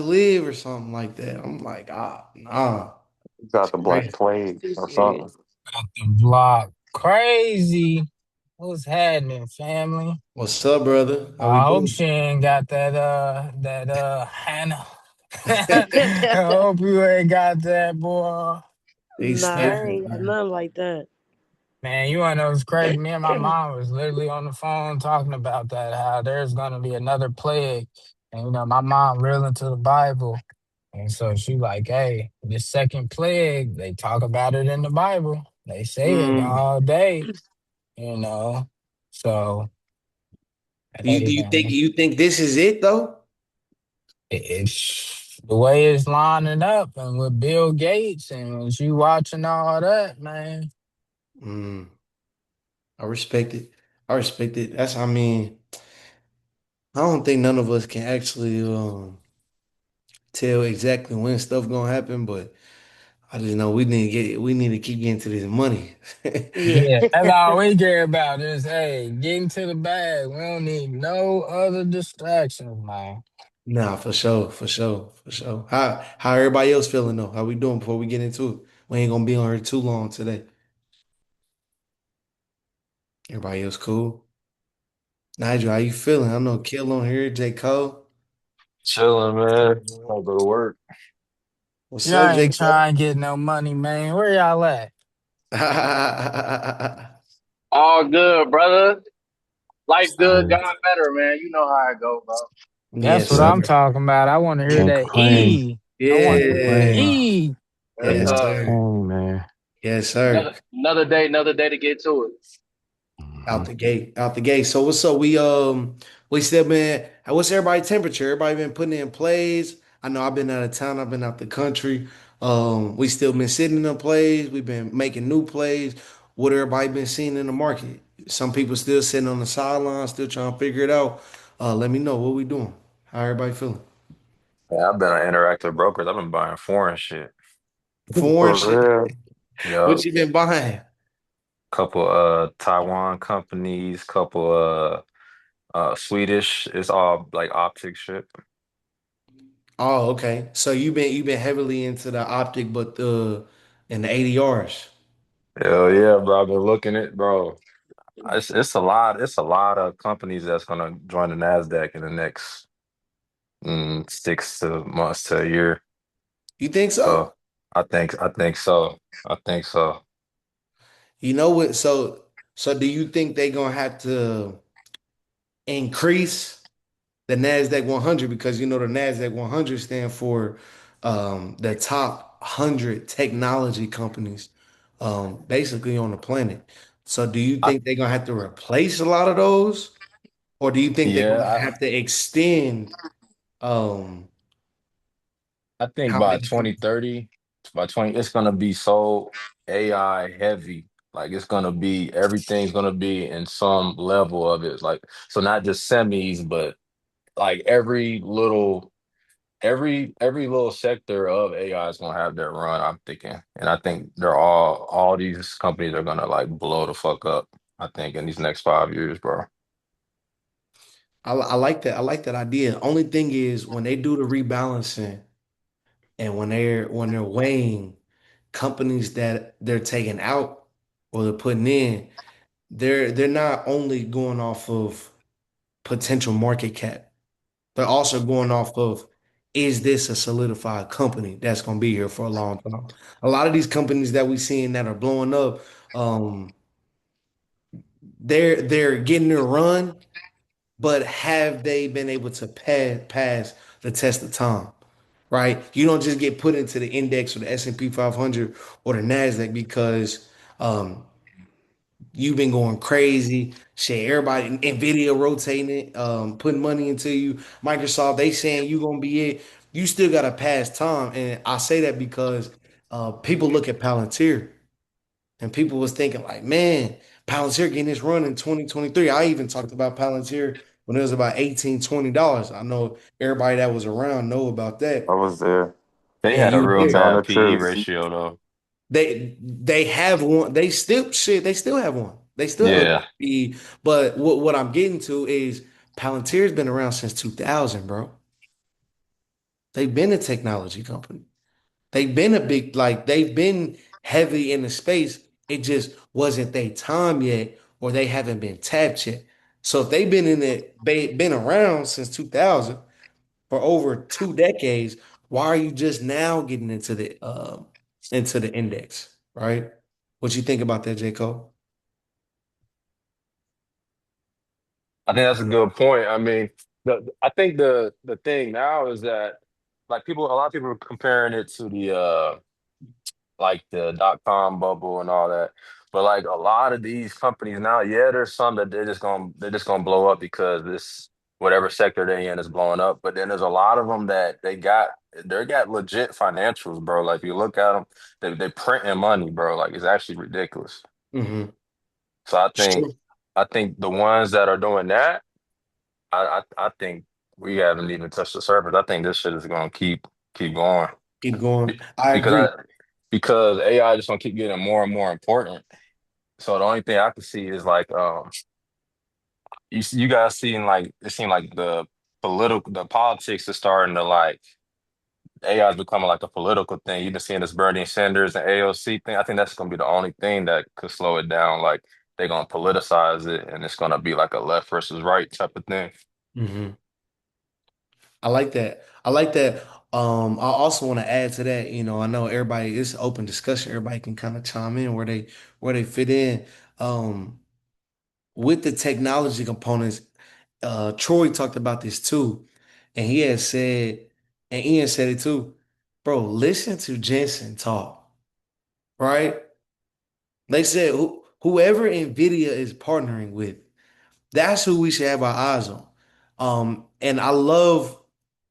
live or something like that. I'm like, nah, Got it's the Black crazy. Plague Too or something. serious. Got the block crazy. What's happening, family? What's up, brother? How we I hope doing? she ain't got Hannah. I hope you ain't got that, boy. They Nah, I sniffing, ain't got man. nothing like that. Man, you wanna know what's crazy? Me and my mom was literally on the phone talking about that, how there's gonna be another plague. And my mom real into the Bible. And so she like, hey, this second plague, they talk about it in the Bible. They say it Mm. all day, you know. So, Do you hey do you think man, you think this is it though? it's the way it's lining up and with Bill Gates and was you watching all that, man. Mm. I respect it. I respect it. I mean, I don't think none of us can actually tell exactly when stuff gonna happen, but I just know we need to keep getting to this money. Yeah. Yeah, that's all we care about is hey, getting to the bag. We don't need no other distractions, man. Nah, for sure, for sure, for sure. How everybody else feeling though? How we doing before we get into it? We ain't gonna be on here too long today. Everybody else cool? Nigel, how you feeling? I know Kill on here, J. Cole. Chilling, man. I'll go to work. What's Y'all up, J. ain't Cole? trying to get no money, man. Where y'all at? All good, brother. Life good, Hey, God better, man. You know how it go, bro. That's Yes, what yeah, I'm sir. talking about. I want to hear can't that complain. E. I want Can't to hear that Yeah. complain. E. Yes, Yes, Can't sir. sir. complain, man. Yes, sir. Another day to get to it. Out Mhm. the gate, out the gate. So what's up? We still been. What's everybody temperature? Everybody been putting in plays. I know I've been out of town. I've been out the country. We still been sitting in the plays. We've been making new plays. What everybody been seeing in the market? Some people still sitting on the sidelines, still trying to figure it out. Let me know what we doing. How everybody feeling? Yeah, I've been on interactive brokers. I've been buying foreign shit. Foreign shit. For real. What Yup. you been buying? Couple Taiwan companies, couple Swedish. It's all like optic shit. Oh, okay. So you been heavily into the optic, but the and the ADRs. Hell yeah, bro. I've been looking at bro. It's a lot of companies that's gonna join the NASDAQ in the next 6 to months to a year. You think so? So I think so. I think so. You know what? So do you think they gonna have to increase the Nasdaq 100 because you know the Nasdaq 100 stand for the top 100 technology companies basically on the planet. So do you I think they're gonna have to replace a lot of those, or do you think they're gonna yeah, have to extend um I think how by many? 2030, by 20, it's gonna be so AI heavy. Like it's gonna be everything's gonna be in some level of it. Like so not just semis, but like every little sector of AI is gonna have their run, I'm thinking. And I think all these companies are gonna like blow the fuck up, I think, in these next 5 years, bro. I like that. I like that idea. Only thing is when they do the rebalancing and when they're weighing companies that they're taking out or they're putting in, they're not only going off of potential market cap, they're also going off of is this a solidified company that's going to be here for a long time? A lot of these companies that we seeing that are blowing up, um, they're getting their run, but have they been able to pass the test of time? Right? You don't just get put into the index or the S&P 500 or the Nasdaq because um, you've been going crazy. Shit, everybody, Nvidia rotating it, putting money into you. Microsoft, they saying you gonna be it. You still gotta pass time, and I say that because people look at Palantir, and people was thinking like, man, Palantir getting this run in 2023. I even talked about Palantir when it was about 18, $20. I know everybody that was around know about I that. was there. They Yeah, had a you were real I'm there. telling the bad PE truth. ratio though. They have one. They still shit. They still have one. They still have a Yeah. good PE. But what I'm getting to is Palantir's been around since 2000, bro. They've been a technology company. They've been a big, like they've been heavy in the space. It just wasn't their time yet, or they haven't been tapped yet. So if they've been in it, been around since 2000 for over 2 decades, why are you just now getting into the index, right? What you think about that, J. Cole? I think that's a good point. I mean, I think the thing now is that like people, a lot of people are comparing it to the like the dot-com bubble and all that. But like a lot of these companies now, yeah, there's some that they're just gonna blow up because this whatever sector they in is blowing up. But then there's a lot of them that they got legit financials, bro. Like if you look at them, they printing money, bro. Like it's actually ridiculous. Mm-hmm. So I think Sure. I think the ones that are doing that, I think we haven't even touched the surface. I think this shit is gonna keep going. Keep going. Be- I because agree. because AI just gonna keep getting more and more important. So the only thing I can see is like you guys seeing like it seemed like the politics is starting to like AI is becoming like a political thing. You've been seeing this Bernie Sanders and AOC thing. I think that's gonna be the only thing that could slow it down. Like they're gonna politicize it and it's gonna be like a left versus right type of thing. Hmm. I like that. I like that. I also want to add to that, I know everybody, it's open discussion. Everybody can kind of chime in where they fit in. Um, with the technology components, Troy talked about this too, and he had said, and Ian said it too, bro, listen to Jensen talk, right? They said whoever Nvidia is partnering with, that's who we should have our eyes on. And I love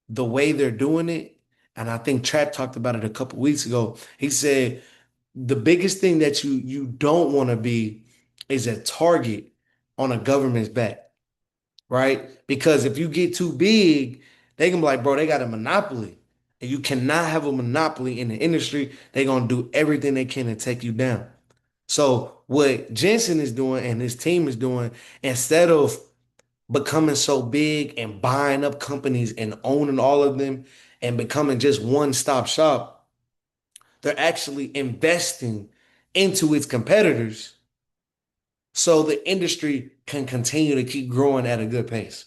the way they're doing it. And I think Trap talked about it a couple weeks ago. He said the biggest thing that you don't want to be is a target on a government's back, right? Because if you get too big, they can be like, bro, they got a monopoly. And you cannot have a monopoly in the industry. They're gonna do everything they can to take you down. So what Jensen is doing and his team is doing, instead of becoming so big and buying up companies and owning all of them and becoming just one-stop shop, they're actually investing into its competitors so the industry can continue to keep growing at a good pace.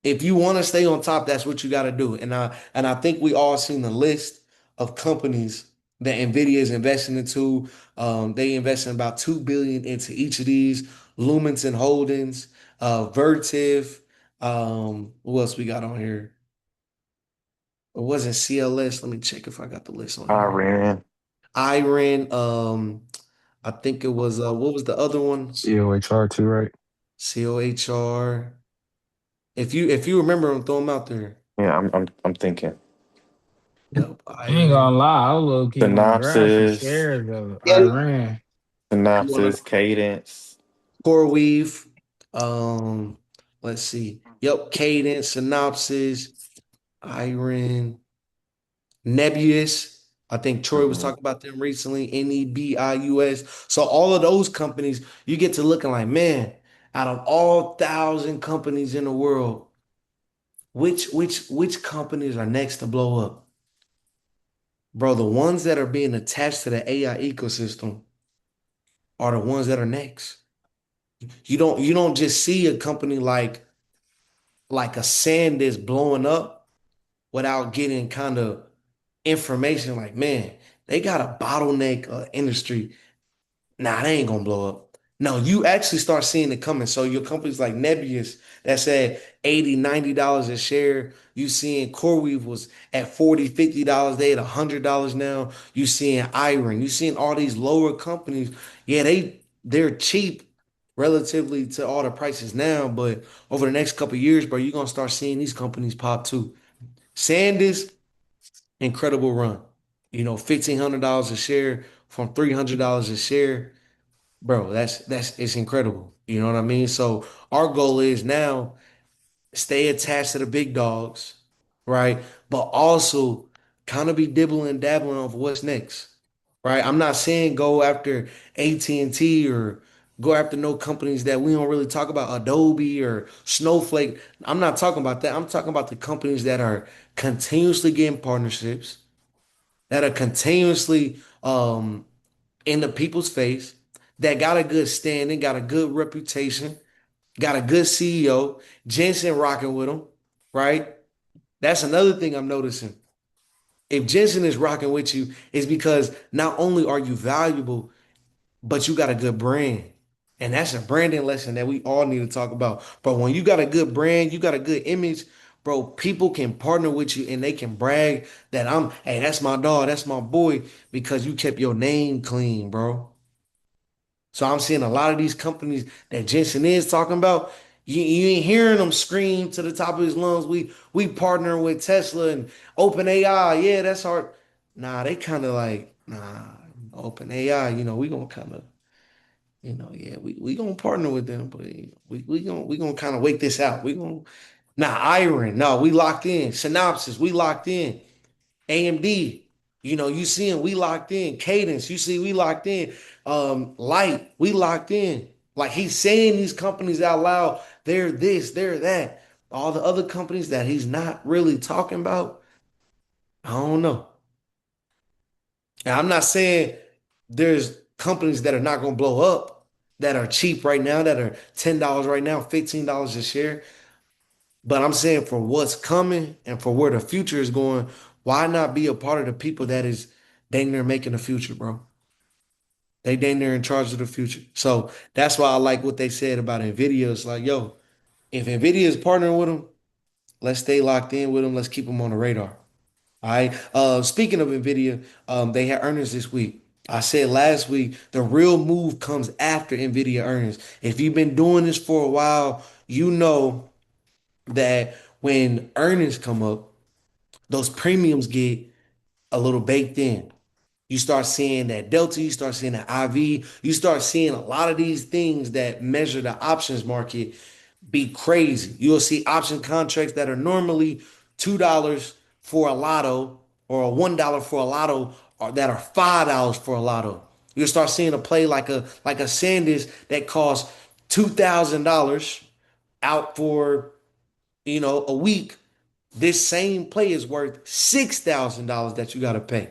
If you want to stay on top, that's what you got to do. And I think we all seen the list of companies that Nvidia is investing into. They investing about 2 billion into each of these. Lumenton Holdings, Vertiv. Who else we got on here? It wasn't CLS. Let me check if I got the list on I here. ran Iron. I think it was what was the other one? COHR too, right? COHR. If you remember them, throw them out there. Yeah, I'm thinking. Yep, I ain't Iron. gonna lie, I low key want to grab some Synopsis, shares of Yeah, Iran. you want to Synopsis, Cadence. CoreWeave. Um, let's see. Yep, Cadence, Synopsis, Iron, Nebius. I think Troy was Hmm. talking about them recently. Nebius. So all of those companies, you get to looking like, man, out of all 1,000 companies in the world, which companies are next to blow up? Bro, the ones that are being attached to the AI ecosystem are the ones that are next. You don't just see a company like a sand that's blowing up without getting kind of information like, man, they got a bottleneck industry. Nah, they ain't gonna blow up. No, you actually start seeing it coming. So your companies like Nebius that's at 80, $90 a share. You seeing CoreWeave was at 40, $50. They at $100 now. You seeing Iron. You seeing all these lower companies. Yeah, they're cheap relatively to all the prices now, but over the next couple of years, bro, you're gonna start seeing these companies pop too. Sandis, incredible run. $1,500 a share from $300 a share, bro. That's it's incredible. You know what I mean? So our goal is now stay attached to the big dogs, right? But also kind of be dibbling and dabbling of what's next, right? I'm not saying go after AT&T or go after no companies that we don't really talk about, Adobe or Snowflake. I'm not talking about that. I'm talking about the companies that are continuously getting partnerships, that are continuously in the people's face, that got a good standing, got a good reputation, got a good CEO, Jensen rocking with them, right? That's another thing I'm noticing. If Jensen is rocking with you, it's because not only are you valuable, but you got a good brand. And that's a branding lesson that we all need to talk about. But when you got a good brand, you got a good image, bro, people can partner with you and they can brag that hey, that's my dog, that's my boy, because you kept your name clean, bro. So I'm seeing a lot of these companies that Jensen is talking about. You ain't hearing them scream to the top of his lungs. We partner with Tesla and OpenAI. Yeah, that's hard. Nah, they kind of like, nah, OpenAI, we gonna kind of, yeah, we gonna partner with them, but we gonna kind of wait this out. We gonna Iron, no, we locked in. Synopsis, we locked in. AMD, you seeing we locked in. Cadence, you see we locked in. Light, we locked in. Like he's saying these companies out loud, they're this, they're that. All the other companies that he's not really talking about, I don't know. And I'm not saying there's companies that are not gonna blow up, that are cheap right now, that are $10 right now, $15 a share. But I'm saying for what's coming and for where the future is going, why not be a part of the people that is dang near making the future, bro? They dang near in charge of the future. So that's why I like what they said about Nvidia. It's like, yo, if Nvidia is partnering with them, let's stay locked in with them. Let's keep them on the radar. All right. Speaking of Nvidia, they had earnings this week. I said last week the real move comes after Nvidia earnings. If you've been doing this for a while, you know that when earnings come up, those premiums get a little baked in. You start seeing that Delta, you start seeing that IV, you start seeing a lot of these things that measure the options market be crazy. You'll see option contracts that are normally $2 for a lotto or $1 for a lotto or that are $5 for a lotto. You'll start seeing a play like a Sanders that costs $2,000 out for a week. This same play is worth $6,000 that you got to pay.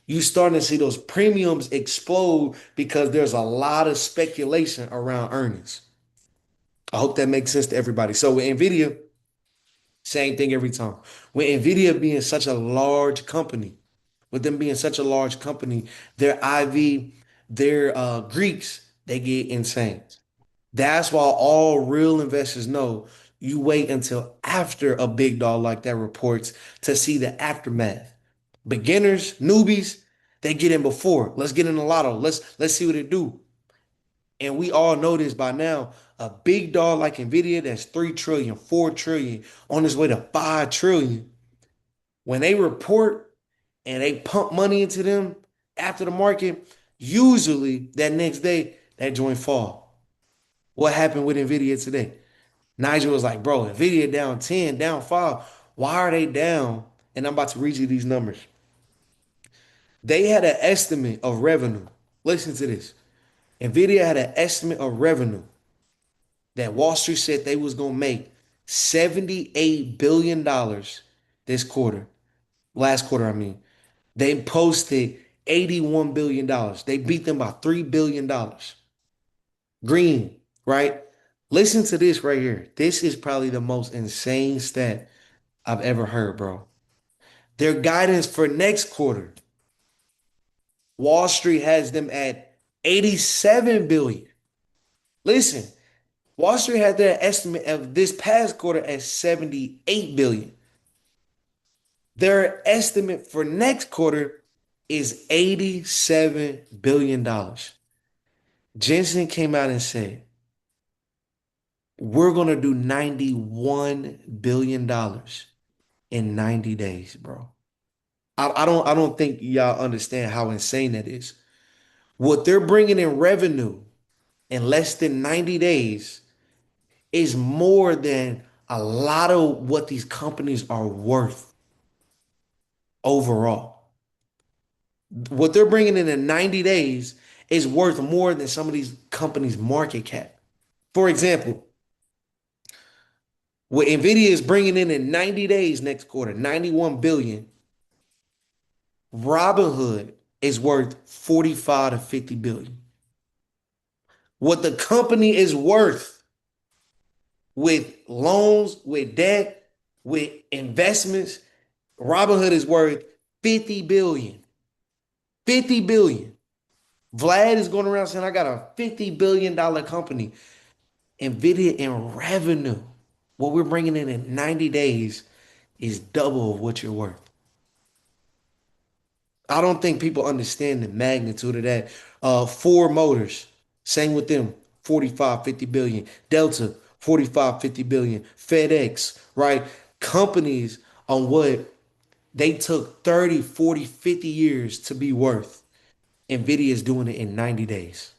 You starting to see those premiums explode because there's a lot of speculation around earnings. I hope that makes sense to everybody. So with Nvidia, same thing every time. With Nvidia being such a large company, with them being such a large company, their IV, their Greeks, they get insane. That's why all real investors know you wait until after a big dog like that reports to see the aftermath. Beginners, newbies, they get in before. Let's get in the lotto. Let's see what it do. And we all know this by now. A big dog like Nvidia that's 3 trillion, 4 trillion, on its way to 5 trillion. When they report and they pump money into them after the market, usually that next day that joint fall. What happened with Nvidia today? Nigel was like, bro, Nvidia down 10, down 5. Why are they down? And I'm about to read you these numbers. They had an estimate of revenue. Listen to this. Nvidia had an estimate of revenue that Wall Street said they was gonna make $78 billion this quarter. Last quarter, I mean. They posted $81 billion. They beat them by $3 billion. Green, right? Listen to this right here. This is probably the most insane stat I've ever heard, bro. Their guidance for next quarter, Wall Street has them at 87 billion. Listen, Wall Street had their estimate of this past quarter at 78 billion. Their estimate for next quarter is 87 billion dollars. Jensen came out and said, "We're going to do 91 billion dollars in 90 days, bro." I don't think y'all understand how insane that is. What they're bringing in revenue in less than 90 days is more than a lot of what these companies are worth overall. What they're bringing in 90 days is worth more than some of these companies' market cap. For example, what Nvidia is bringing in 90 days next quarter, 91 billion. Robinhood is worth 45 to 50 billion. What the company is worth with loans, with debt, with investments, Robinhood is worth 50 billion. 50 billion. Vlad is going around saying, I got a $50 billion company. Nvidia in revenue, what we're bringing in 90 days is double of what you're worth. I don't think people understand the magnitude of that. Ford Motors, same with them, 45, 50 billion. Delta, 45, 50 billion. FedEx, right? Companies on what they took 30, 40, 50 years to be worth. Nvidia is doing it in 90 days.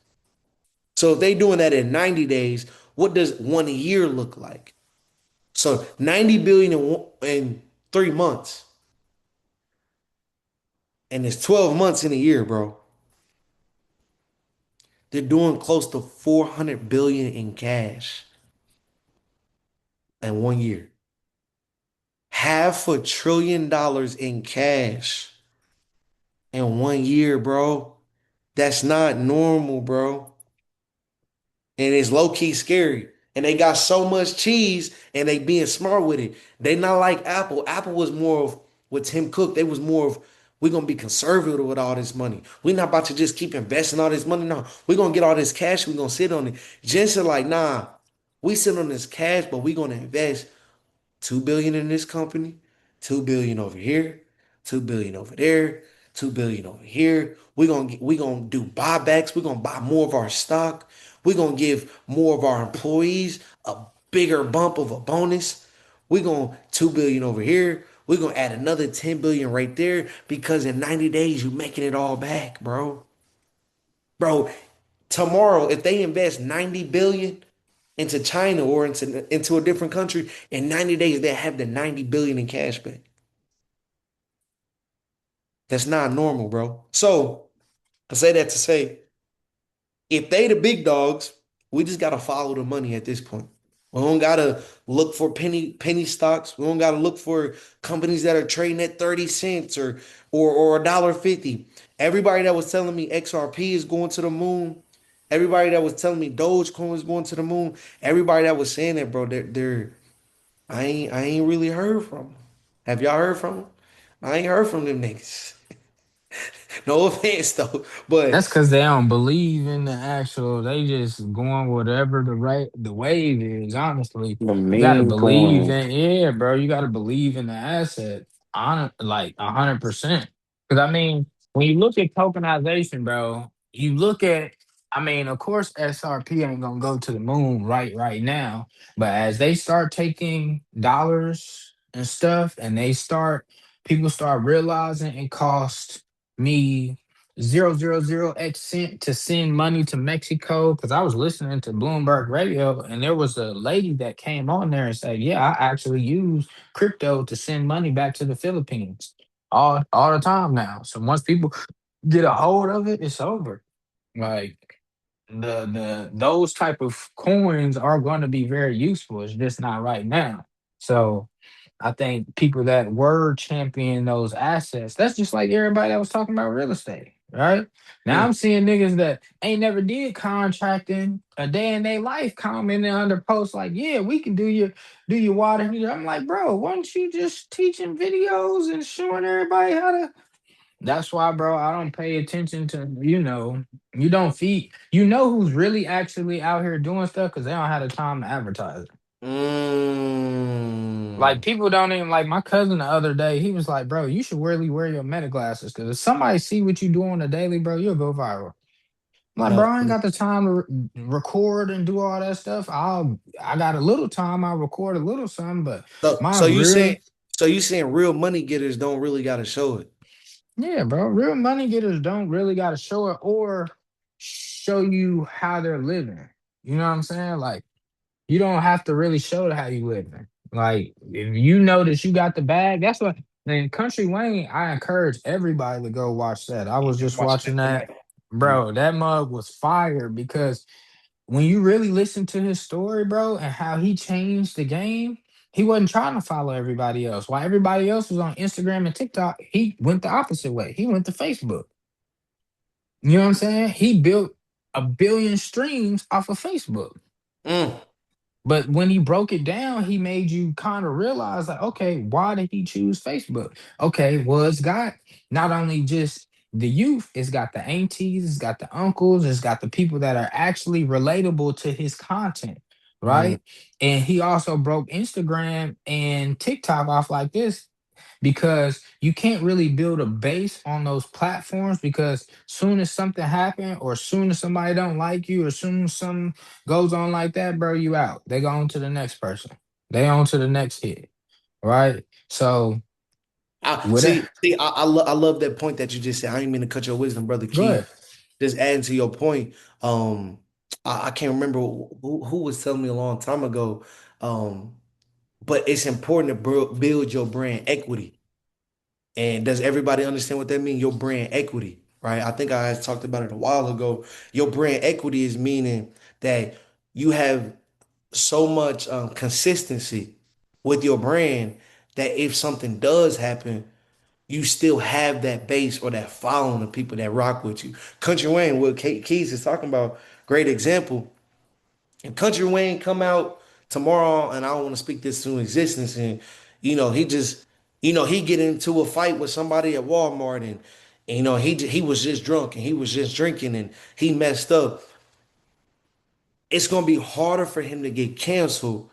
So if they doing that in 90 days, what does 1 year look like? So 90 billion in 3 months, and it's 12 months in a year, bro. They're doing close to 400 billion in cash in 1 year. $500 billion in cash in 1 year, bro. That's not normal, bro. And it's low key scary. And they got so much cheese and they being smart with it. They not like Apple. Apple was more of with Tim Cook. They was more of we're gonna be conservative with all this money. We're not about to just keep investing all this money. No, we're gonna get all this cash. We're gonna sit on it. Jensen like, nah, we sit on this cash, but we're gonna invest 2 billion in this company, 2 billion over here, 2 billion over there, 2 billion over here. We gonna do buybacks. We're gonna buy more of our stock. We're gonna give more of our employees a bigger bump of a bonus. We're gonna 2 billion over here. We're gonna add another 10 billion right there because in 90 days you're making it all back, bro. Bro, tomorrow, if they invest 90 billion into China or into a different country, in 90 days, they have the 90 billion in cash back. That's not normal, bro. So I say that to say, if they the big dogs, we just gotta follow the money at this point. We don't gotta look for penny stocks. We don't gotta look for companies that are trading at 30 cents or $1.50. Everybody that was telling me XRP is going to the moon, everybody that was telling me Dogecoin is going to the moon, everybody that was saying that, bro, they're I ain't really heard from them. Have y'all heard from them? I ain't heard from them niggas. No offense though, but That's because they don't believe in the actual. They just going whatever the wave is. Honestly, The you got to meme believe going. in, yeah, bro. You got to believe in the asset on like 100%. Because I mean, when you look at tokenization, bro, you look at. I mean, of course, SRP ain't gonna go to the moon right now, but as they start taking dollars and stuff, and people start realizing it costs me 0.000 cent to send money to Mexico because I was listening to Bloomberg Radio and there was a lady that came on there and said, "Yeah, I actually use crypto to send money back to the Philippines all the time now." So once people get a hold of it, it's over. Like the those type of coins are going to be very useful. It's just not right now. So I think people that were championing those assets, that's just like everybody that was talking about real estate, right? Now mm, I'm seeing niggas that ain't never did contracting a day in their life commenting under posts like, yeah, we can do your water heater. I'm like, bro, why don't you just teaching videos and showing everybody how to. That's why, bro, I don't pay attention to, you don't feed, who's really actually out here doing stuff because they don't have the time to advertise it. Like mm, people don't even like my cousin the other day. He was like, "Bro, you should really wear your meta glasses because if somebody see what you do on a daily, bro, you'll go viral." I'm like, no. bro, I ain't got the time to record and do all that stuff. I got a little time. I record a little something, but So my so you saying real, so you saying real money getters don't really gotta show it. yeah, bro, real money getters don't really got to show it or show you how they're living. You know what I'm saying? Like you don't have to really show how you living. Like if you know that you got the bag, that's what. Then Country Wayne, I encourage everybody to go watch that. I was just watching that. Bro, that mug was fire because when you really listen to his story, bro, and how he changed the game, he wasn't trying to follow everybody else. While everybody else was on Instagram and TikTok, he went the opposite way. He went to Facebook. You know what I'm saying? He built a billion streams off of Facebook. Mm. But when he broke it down, he made you kind of realize, like, okay, why did he choose Facebook? Okay, well, it's got not only just the youth, it's got the aunties, it's got the uncles, it's got the people that are actually relatable to his content, Mm. right? And he also broke Instagram and TikTok off like this because you can't really build a base on those platforms because soon as something happen or soon as somebody don't like you or soon as something goes on like that, bro, you out. They go on to the next person. They on to the next hit, right? So I with that, see. I love that point that you just said. I didn't mean to cut your wisdom, brother go Keith. ahead. Just adding to your point. Um, I can't remember who was telling me a long time ago. Um, but it's important to build your brand equity. And does everybody understand what that means? Your brand equity, right? I think I had talked about it a while ago. Your brand equity is meaning that you have so much consistency with your brand that if something does happen, you still have that base or that following of people that rock with you. Country Wayne, what Keys is talking about, great example. And Country Wayne come out tomorrow, and I don't want to speak this to existence, and he just, he get into a fight with somebody at Walmart, and he was just drunk and he was just drinking and he messed up. It's gonna be harder for him to get canceled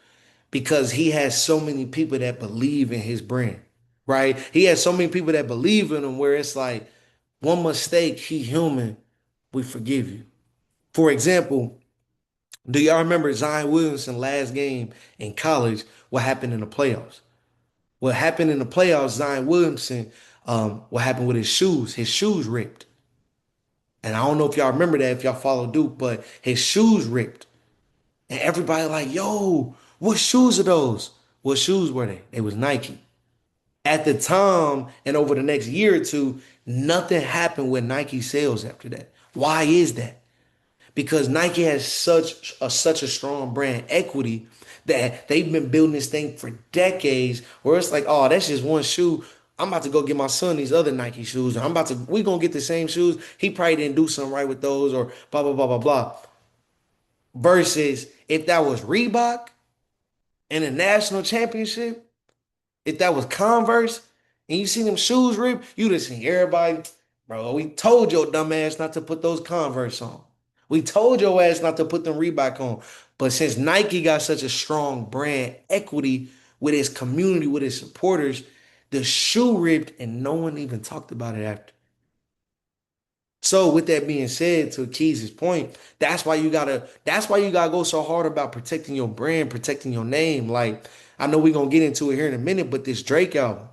because he has so many people that believe in his brand, right? He has so many people that believe in him where it's like one mistake, he human, we forgive you. For example, do y'all remember Zion Williamson last game in college? What happened in the playoffs? What happened in the playoffs? Zion Williamson, what happened with his shoes? His shoes ripped, and I don't know if y'all remember that if y'all follow Duke, but his shoes ripped, and everybody like, yo, what shoes are those? What shoes were they? They was Nike. At the time, and over the next year or two, nothing happened with Nike sales after that. Why is that? Because Nike has such a strong brand equity that they've been building this thing for decades. Where it's like, oh, that's just one shoe. I'm about to go get my son these other Nike shoes. We gonna get the same shoes. He probably didn't do something right with those, or blah blah blah blah blah. Versus if that was Reebok in a national championship, if that was Converse and you see them shoes rip, you'd have seen everybody, bro. We told your dumb ass not to put those Converse on. We told your ass not to put them Reebok on. But since Nike got such a strong brand equity with its community, with its supporters, the shoe ripped and no one even talked about it after. So with that being said, to Keys' point, that's why you gotta go so hard about protecting your brand, protecting your name. Like, I know we're gonna get into it here in a minute, but this Drake album,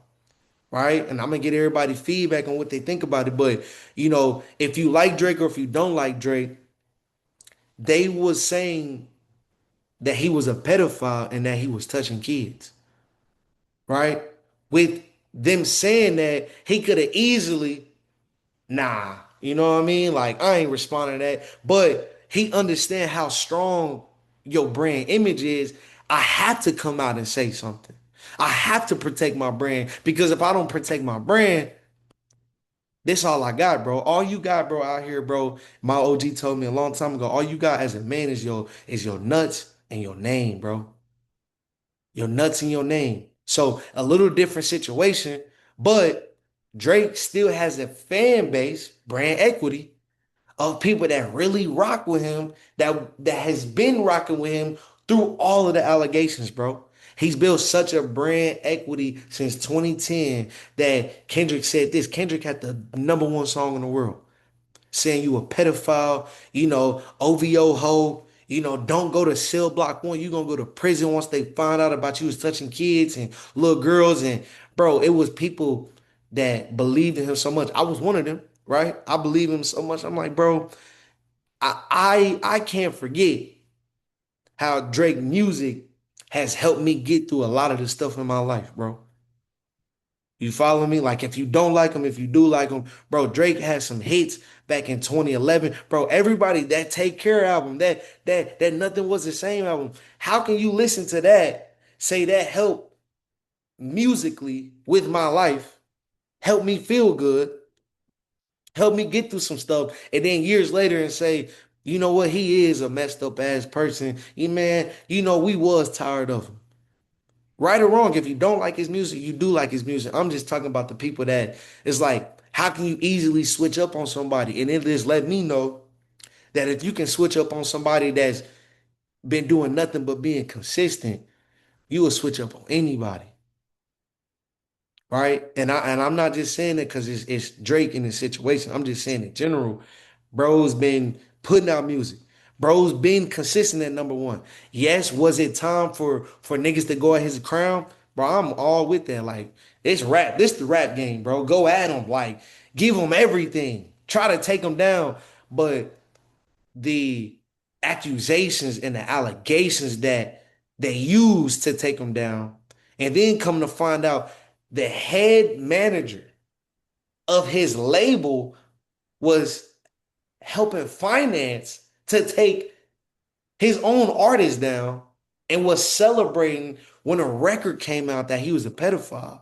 right? And I'm gonna get everybody feedback on what they think about it. But if you like Drake or if you don't like Drake, they was saying that he was a pedophile and that he was touching kids, right? With them saying that he could have easily, nah, you know what I mean? Like, I ain't responding to that. But he understand how strong your brand image is. I have to come out and say something. I have to protect my brand because if I don't protect my brand, this all I got, bro. All you got, bro, out here, bro. My OG told me a long time ago. All you got as a man is your nuts and your name, bro. Your nuts and your name. So a little different situation, but Drake still has a fan base, brand equity of people that really rock with him, that has been rocking with him through all of the allegations, bro. He's built such a brand equity since 2010 that Kendrick said this. Kendrick had the number one song in the world saying you a pedophile, OVO hoe, don't go to cell block one. You gonna go to prison once they find out about you was touching kids and little girls. And bro, it was people that believed in him so much. I was one of them, right? I believe in him so much. I'm like, bro, I can't forget how Drake music has helped me get through a lot of the stuff in my life, bro. You follow me? Like if you don't like him, if you do like him, bro, Drake had some hits back in 2011. Bro, everybody that Take Care album, that Nothing Was the Same album. How can you listen to that, say that helped musically with my life, help me feel good, help me get through some stuff, and then years later and say, you know what, he is a messed up ass person. You man, we was tired of him. Right or wrong, if you don't like his music, you do like his music. I'm just talking about the people that it's like, how can you easily switch up on somebody? And it just let me know that if you can switch up on somebody that's been doing nothing but being consistent, you will switch up on anybody. Right? And I'm not just saying it because it's Drake in this situation. I'm just saying in general, bro's been putting out music. Bro's been consistent at number one. Yes, was it time for niggas to go at his crown? Bro, I'm all with that. Like, it's rap. This the rap game, bro. Go at him. Like, give him everything. Try to take him down. But the accusations and the allegations that they used to take him down, and then come to find out the head manager of his label was helping finance to take his own artist down and was celebrating when a record came out that he was a pedophile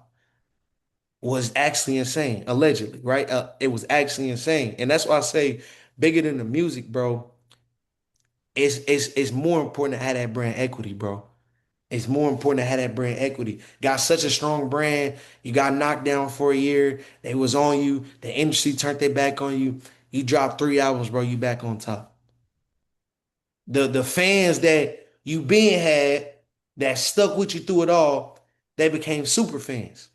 was actually insane, allegedly, right? It was actually insane. And that's why I say bigger than the music, bro. It's more important to have that brand equity, bro. It's more important to have that brand equity. Got such a strong brand. You got knocked down for a year. They was on you. The industry turned their back on you. You dropped 3 albums, bro. You back on top. The fans that you been had that stuck with you through it all, they became super fans.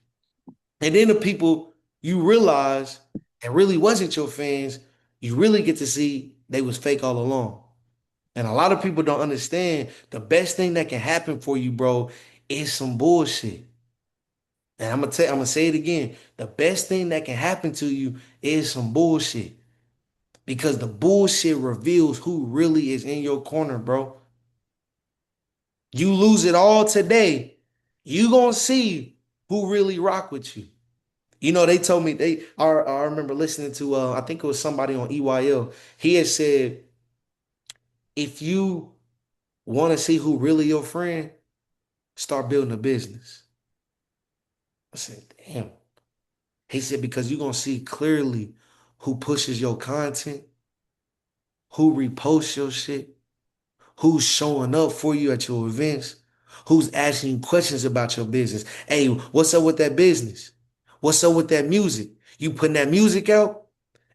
And then the people you realize it really wasn't your fans, you really get to see they was fake all along. And a lot of people don't understand the best thing that can happen for you, bro, is some bullshit. And I'm gonna say it again. The best thing that can happen to you is some bullshit. Because the bullshit reveals who really is in your corner, bro. You lose it all today, you gonna see who really rock with you. They told me I remember listening to I think it was somebody on EYL. He had said, if you want to see who really your friend, start building a business. I said, damn. He said, because you're going to see clearly who pushes your content, who reposts your shit, who's showing up for you at your events, who's asking you questions about your business. Hey, what's up with that business? What's up with that music? You putting that music out?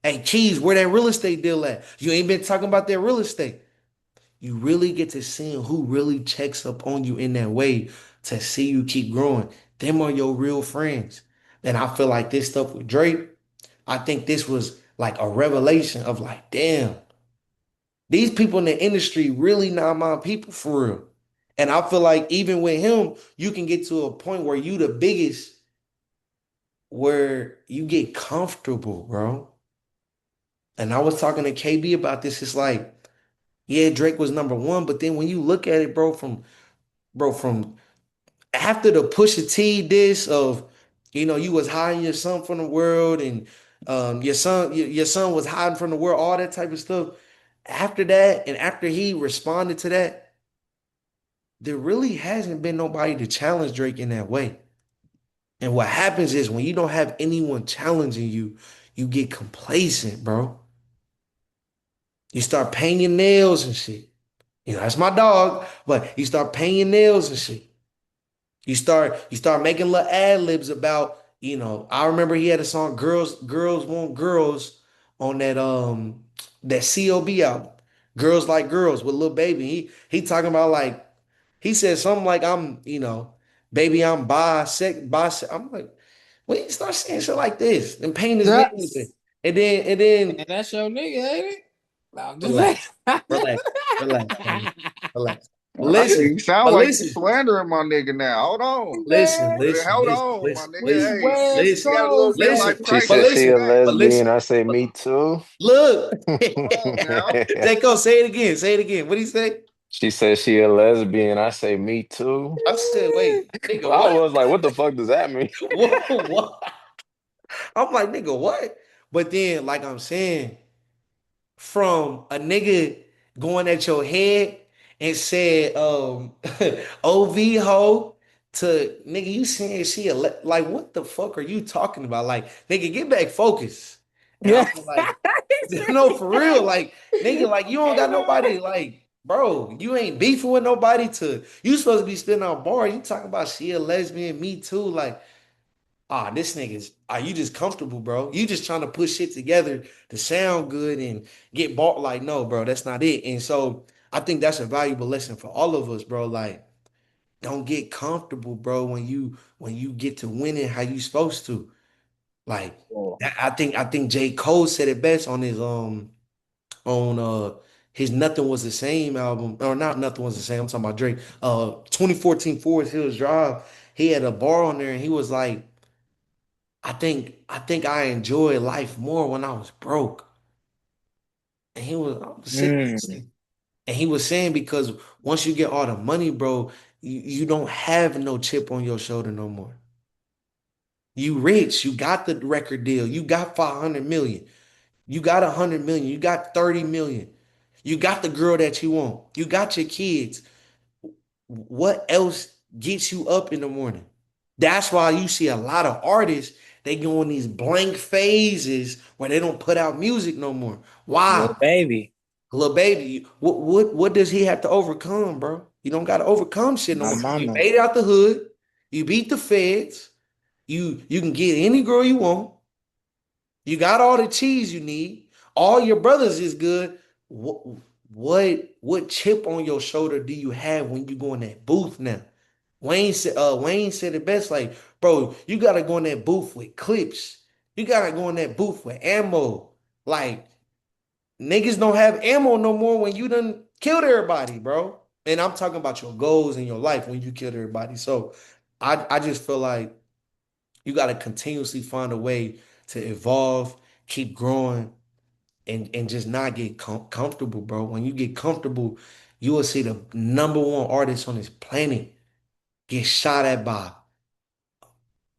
Hey, Keys, where that real estate deal at? You ain't been talking about that real estate. You really get to see who really checks up on you in that way to see you keep growing. Them are your real friends. And I feel like this stuff with Drake, I think this was like a revelation of like, damn, these people in the industry really not my people for real. And I feel like even with him, you can get to a point where you the biggest, where you get comfortable, bro. And I was talking to KB about this. It's like, yeah, Drake was number one, but then when you look at it, bro, from after the Pusha T diss of, you was hiding your son from the world, and your son was hiding from the world, all that type of stuff. After that, and after he responded to that, there really hasn't been nobody to challenge Drake in that way. And what happens is when you don't have anyone challenging you, you get complacent, bro. You start painting nails and shit. That's my dog, but you start painting nails and shit. You start making little ad libs about, I remember he had a song Girls Want Girls on that COB album. Girls Like Girls with Lil Baby. He talking about, like, he said something like, baby, I'm bisexual. I'm like, when you start saying shit like this and paint his nails in, That's and then and that's your nigga, ain't it? No, I'm just relax, saying. relax, relax, man. Relax. But I think listen, you sound but like you listen, slandering my nigga now. Hold on. listen, Man, listen, Hold listen, on, my listen, nigga. listen, we Hey, West you listen, got a little Coast, listen, midlife baby. She but said crisis. she a listen, Relax. but lesbian. listen, I said but me too. look. Hold on now. Jaco, say it again. Say it again. What do you say? She said she a lesbian. I say me too. I said, wait, nigga, I what? was like, what the fuck does that mean? What? What? I'm like, nigga, what? But then, like I'm saying, from a nigga going at your head and said, OV ho to nigga, you saying like, what the fuck are you talking about? Like, nigga, get back focused. And Yeah. I'm like, no, for real. Like, nigga, like you don't got nobody, like, bro, you ain't beefing with nobody to you supposed to be spitting out bars. You talking about she a lesbian, me too. Like, this nigga's, you just comfortable, bro. You just trying to put shit together to sound good and get bought. Like, no, bro, that's not it. And so I think that's a valuable lesson for all of us, bro. Like, don't get comfortable, bro, when you get to winning how you supposed to. Like, Oh. I think J. Cole said it best on on his Nothing Was the Same album, or not Nothing Was the Same. I'm talking about Drake. 2014 Forest Hills Drive. He had a bar on there and he was like, I think I enjoyed life more when I was broke. And I was sitting Mm. listening. And he was saying because once you get all the money, bro, you don't have no chip on your shoulder no more. You rich, you got the record deal, you got 500 million, you got 100 million, you got 30 million, you got the girl that you want, you got your kids. What else gets you up in the morning? That's why you see a lot of artists, they go in these blank phases where they don't put out music no more. Little Why? baby. Little baby, what does he have to overcome, bro? You don't got to overcome shit no My more. You mama. made it out the hood. You beat the feds. You can get any girl you want. You got all the cheese you need. All your brothers is good. What chip on your shoulder do you have when you go in that booth now? Wayne said it best, like, bro, you gotta go in that booth with clips. You gotta go in that booth with ammo. Like, niggas don't have ammo no more when you done killed everybody, bro. And I'm talking about your goals in your life when you killed everybody. So I just feel like you got to continuously find a way to evolve, keep growing, and just not get comfortable, bro. When you get comfortable, you will see the number one artist on this planet get shot at by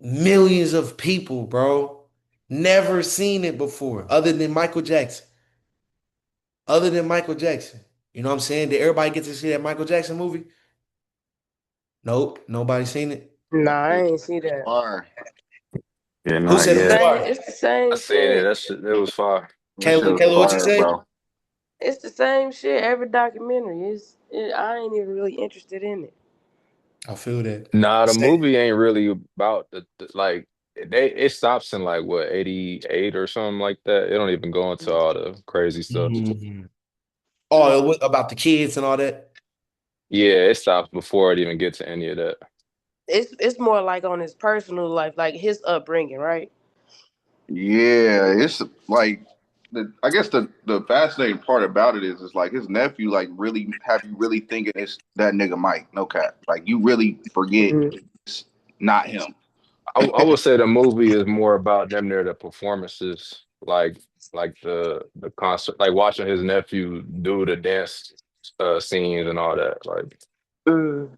millions of people, bro. Never seen it before, other than Michael Jackson. Other than Michael Jackson. You know what I'm saying? Did everybody get to see that Michael Jackson movie? Nope. Nobody seen it. Nah, That I bitch ain't see that. fire. Yeah, Who not said it was yet. fire? It's the I same seen it. shit. That shit, it was fire. That shit was Kayla, what you fire, say? bro. It's the same shit. Every documentary I ain't even really interested in it. I feel that. Nah, the Say, movie ain't really about like it stops in like what 88 or something like that. It don't even go into all the crazy stuff. mhm. Oh, Mm. about the kids and all that. Yeah, it stops before it even gets to any of that. It's more like on his personal life, like his upbringing, right? Yeah, it's like I guess the fascinating part about it is like his nephew like really have you really thinking it's that nigga Mike, no cap. Like you really forget Hmm. it's not him. I would say the movie is more about them there the performances, like the concert, like watching his nephew do the dance scenes and all that. Like Mm.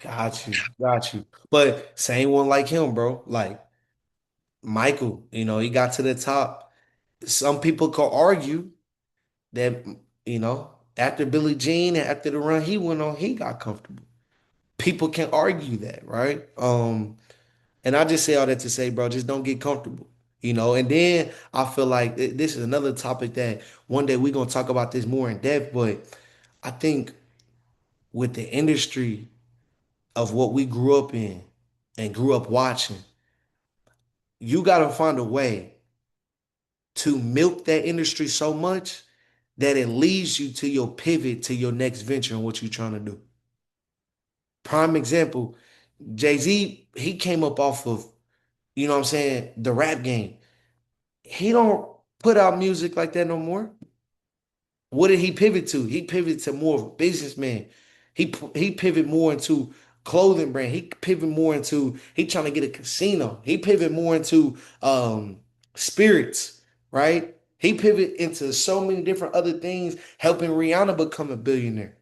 Got you, got you. But same one like him, bro. Like Michael, he got to the top. Some people could argue that, after Billie Jean and after the run he went on, he got comfortable. People can argue that, right? And I just say all that to say, bro, just don't get comfortable. And then I feel like this is another topic that one day we're gonna talk about this more in depth, but I think with the industry of what we grew up in and grew up watching, you got to find a way to milk that industry so much that it leads you to your pivot to your next venture and what you're trying to do. Prime example, Jay-Z, he came up off of, what I'm saying, the rap game. He don't put out music like that no more. What did he pivot to? He pivoted to more of a businessman. He pivot more into clothing brand. He pivot more into he trying to get a casino. He pivot more into spirits, right? He pivoted into so many different other things, helping Rihanna become a billionaire,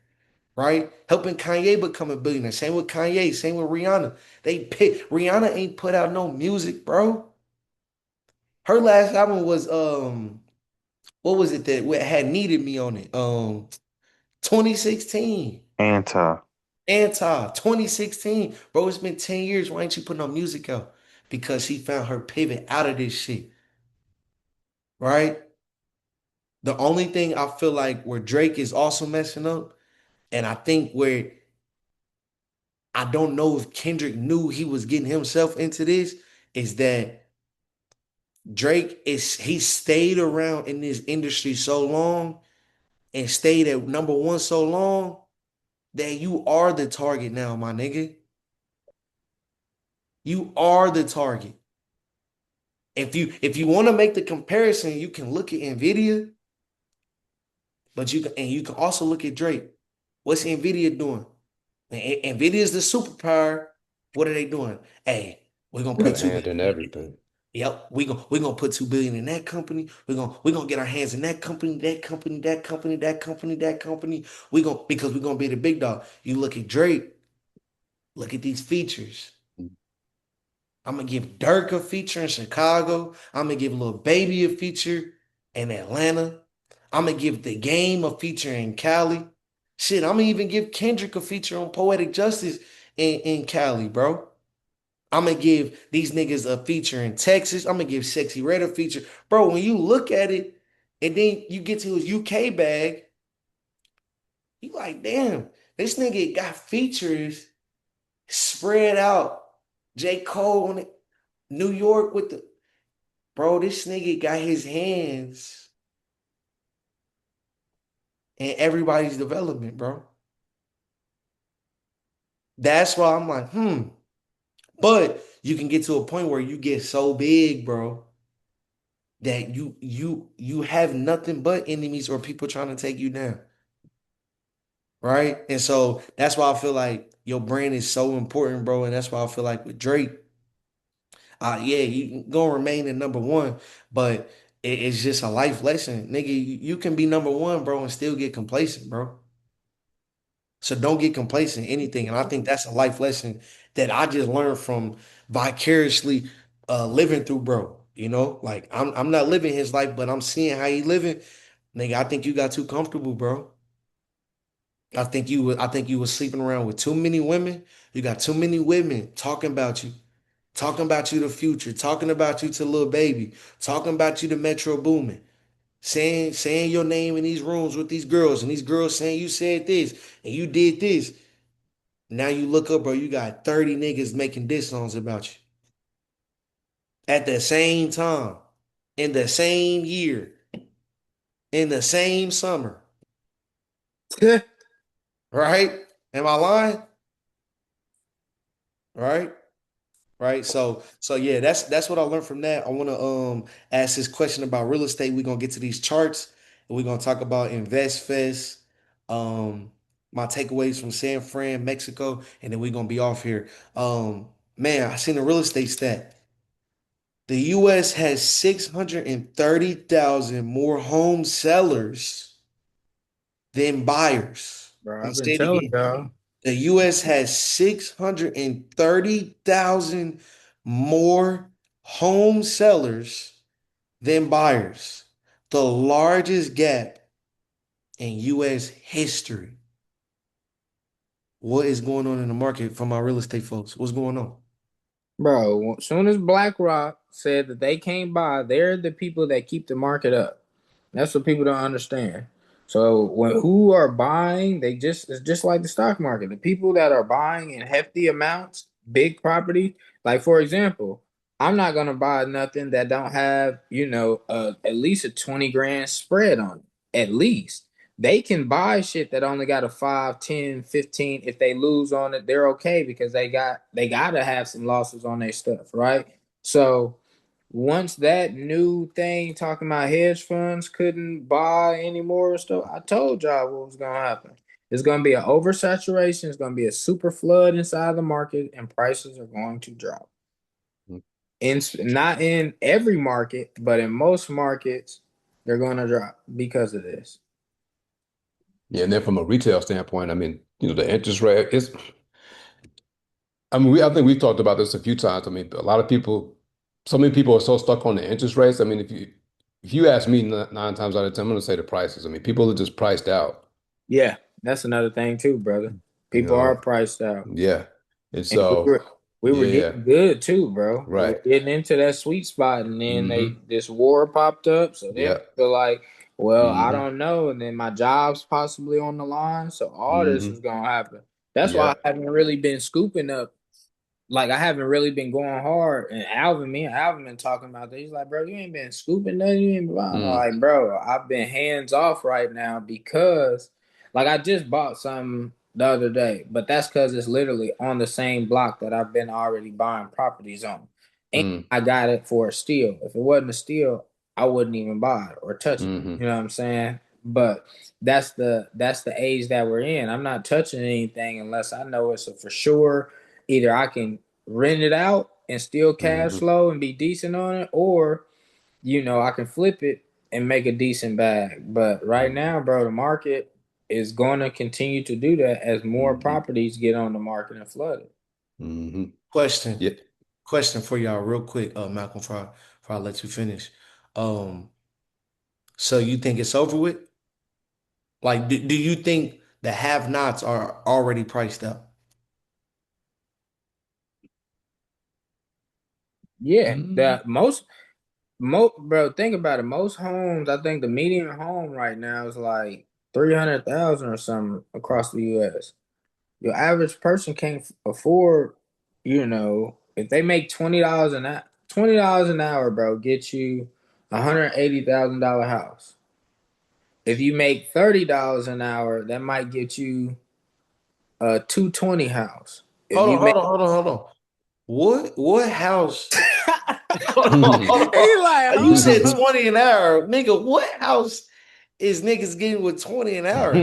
right? Helping Kanye become a billionaire. Same with Kanye, same with Rihanna. Rihanna ain't put out no music, bro. Her last album was what was it that had needed me on it? 2016. Anti. Anti 2016. Bro, it's been 10 years. Why ain't you putting no music out? Because she found her pivot out of this shit, right? The only thing I feel like where Drake is also messing up, and I think where I don't know if Kendrick knew he was getting himself into this, is that he stayed around in this industry so long and stayed at number one so long that you are the target now, my nigga. You are the target. If you want to make the comparison, you can look at Nvidia, but you can also look at Drake. What's Nvidia doing? Nvidia is the superpower. What are they doing? Hey, we're gonna put Got a two hand in billion. everything. Yep, we're gonna put 2 billion in that company. We're gonna get our hands in that company, that company, that company, that company, that company. Because we're gonna be the big dog. You look at Drake, look at these features. I'm gonna give Dirk a feature in Chicago. I'm gonna give Lil Baby a feature in Atlanta. I'm gonna give The Game a feature in Cali. Shit, I'm gonna even give Kendrick a feature on Poetic Justice in Cali, bro. I'm gonna give these niggas a feature in Texas. I'm gonna give Sexy Red a feature. Bro, when you look at it and then you get to his UK bag, you like, damn, this nigga got features spread out. J. Cole on it, New York with the bro, this nigga got his hands in everybody's development, bro. That's why I'm like, hmm. But you can get to a point where you get so big, bro, that you have nothing but enemies or people trying to take you down. Right. And so that's why I feel like your brand is so important, bro. And that's why I feel like with Drake, yeah, you gonna remain in number one, but it's just a life lesson. Nigga, you can be number one, bro, and still get complacent, bro. So don't get complacent in anything. And I think that's a life lesson that I just learned from vicariously living through, bro. You know, like I'm not living his life, but I'm seeing how he living. Nigga, I think you got too comfortable, bro. I think you was sleeping around with too many women. You got too many women talking about you the future, talking about you to little baby, talking about you to Metro Boomin, saying your name in these rooms with these girls, and these girls saying you said this and you did this. Now you look up, bro, you got 30 niggas making diss songs about you at the same time, in the same year, in the same summer, right? Am I lying? Right? Right. So yeah, that's what I learned from that. I want to ask this question about real estate. We're gonna get to these charts and we're gonna talk about Invest Fest, my takeaways from San Fran, Mexico, and then we're gonna be off here. Man, I seen a real estate stat. The US has 630,000 more home sellers than buyers. Bro, I'm I've gonna been say it telling again. y'all. The US has 630,000 more home sellers than buyers, the largest gap in US history. What is going on in the market for my real estate folks? What's going on? Bro, as soon as BlackRock said that they can't buy, they're the people that keep the market up. That's what people don't understand. So when who are buying, it's just like the stock market. The people that are buying in hefty amounts, big property, like for example, I'm not gonna buy nothing that don't have, at least a 20 grand spread on it. At least. They can buy shit that only got a 5, 10, 15. If they lose on it, they're okay because they gotta have some losses on their stuff, right? So once that new thing talking about hedge funds couldn't buy any more stuff, I told y'all what was gonna happen. It's gonna be an oversaturation, it's gonna be a super flood inside the market, and prices are going to drop. In not in every market, but in most markets, They're gonna drop because of this. Yeah, and then from a retail standpoint, I mean, the interest rate is, I mean, I think we've talked about this a few times. I mean, a lot of people, so many people are so stuck on the interest rates. I mean, if you ask me 9 times out of 10, I'm going to say the prices. I mean, people are just priced out, Yeah, that's another thing too, brother. you People are know. priced out. Yeah. And And we so, were we were yeah, getting good too, bro. We were right. getting into that sweet spot, and then Mm-hmm. this war popped up. So then Yeah. people are like, well, I Mm-hmm. don't know, and then my job's possibly on the line. So all this Mm-hmm. is gonna happen. That's why Yeah. I haven't really been scooping up. Like I haven't really been going hard. And me and Alvin been talking about that. He's like, bro, you ain't been scooping nothing. You ain't been buying. I'm Mm. like, bro, I've been hands off right now because like I just bought something the other day, but that's because it's literally on the same block that I've been already buying properties on. And Mm. I got it for a steal. If it wasn't a steal, I wouldn't even buy it or touch it. Mm-hmm. You know what I'm saying? But that's the age that we're in. I'm not touching anything unless I know it's a for sure. Either I can rent it out and still cash Mm-hmm. flow and be decent on it, or I can flip it and make a decent bag. But right Mm-hmm. now, bro, the market is going to continue to do that as more Mm-hmm. properties get on the market and flooded. Mm-hmm. Question, Yeah. question for y'all, real quick, Malcolm, before I let you finish. Um, so you think it's over with? Like, do you think the have-nots are already priced up? Yeah, Mm-hmm. that most bro, think about it. Most homes, I think the median home right now is like 300,000 or something across the U.S. Your average person can't afford, if they make $20 an hour, bro, get you $180,000 house. If you make $30 an hour, that might get you a 220 house. If Hold you on, hold make on, hold on, hold on. What house? He Hold on, hold on. like, You hold said on. 20 an hour. Nigga, what house is niggas getting with 20 an hour?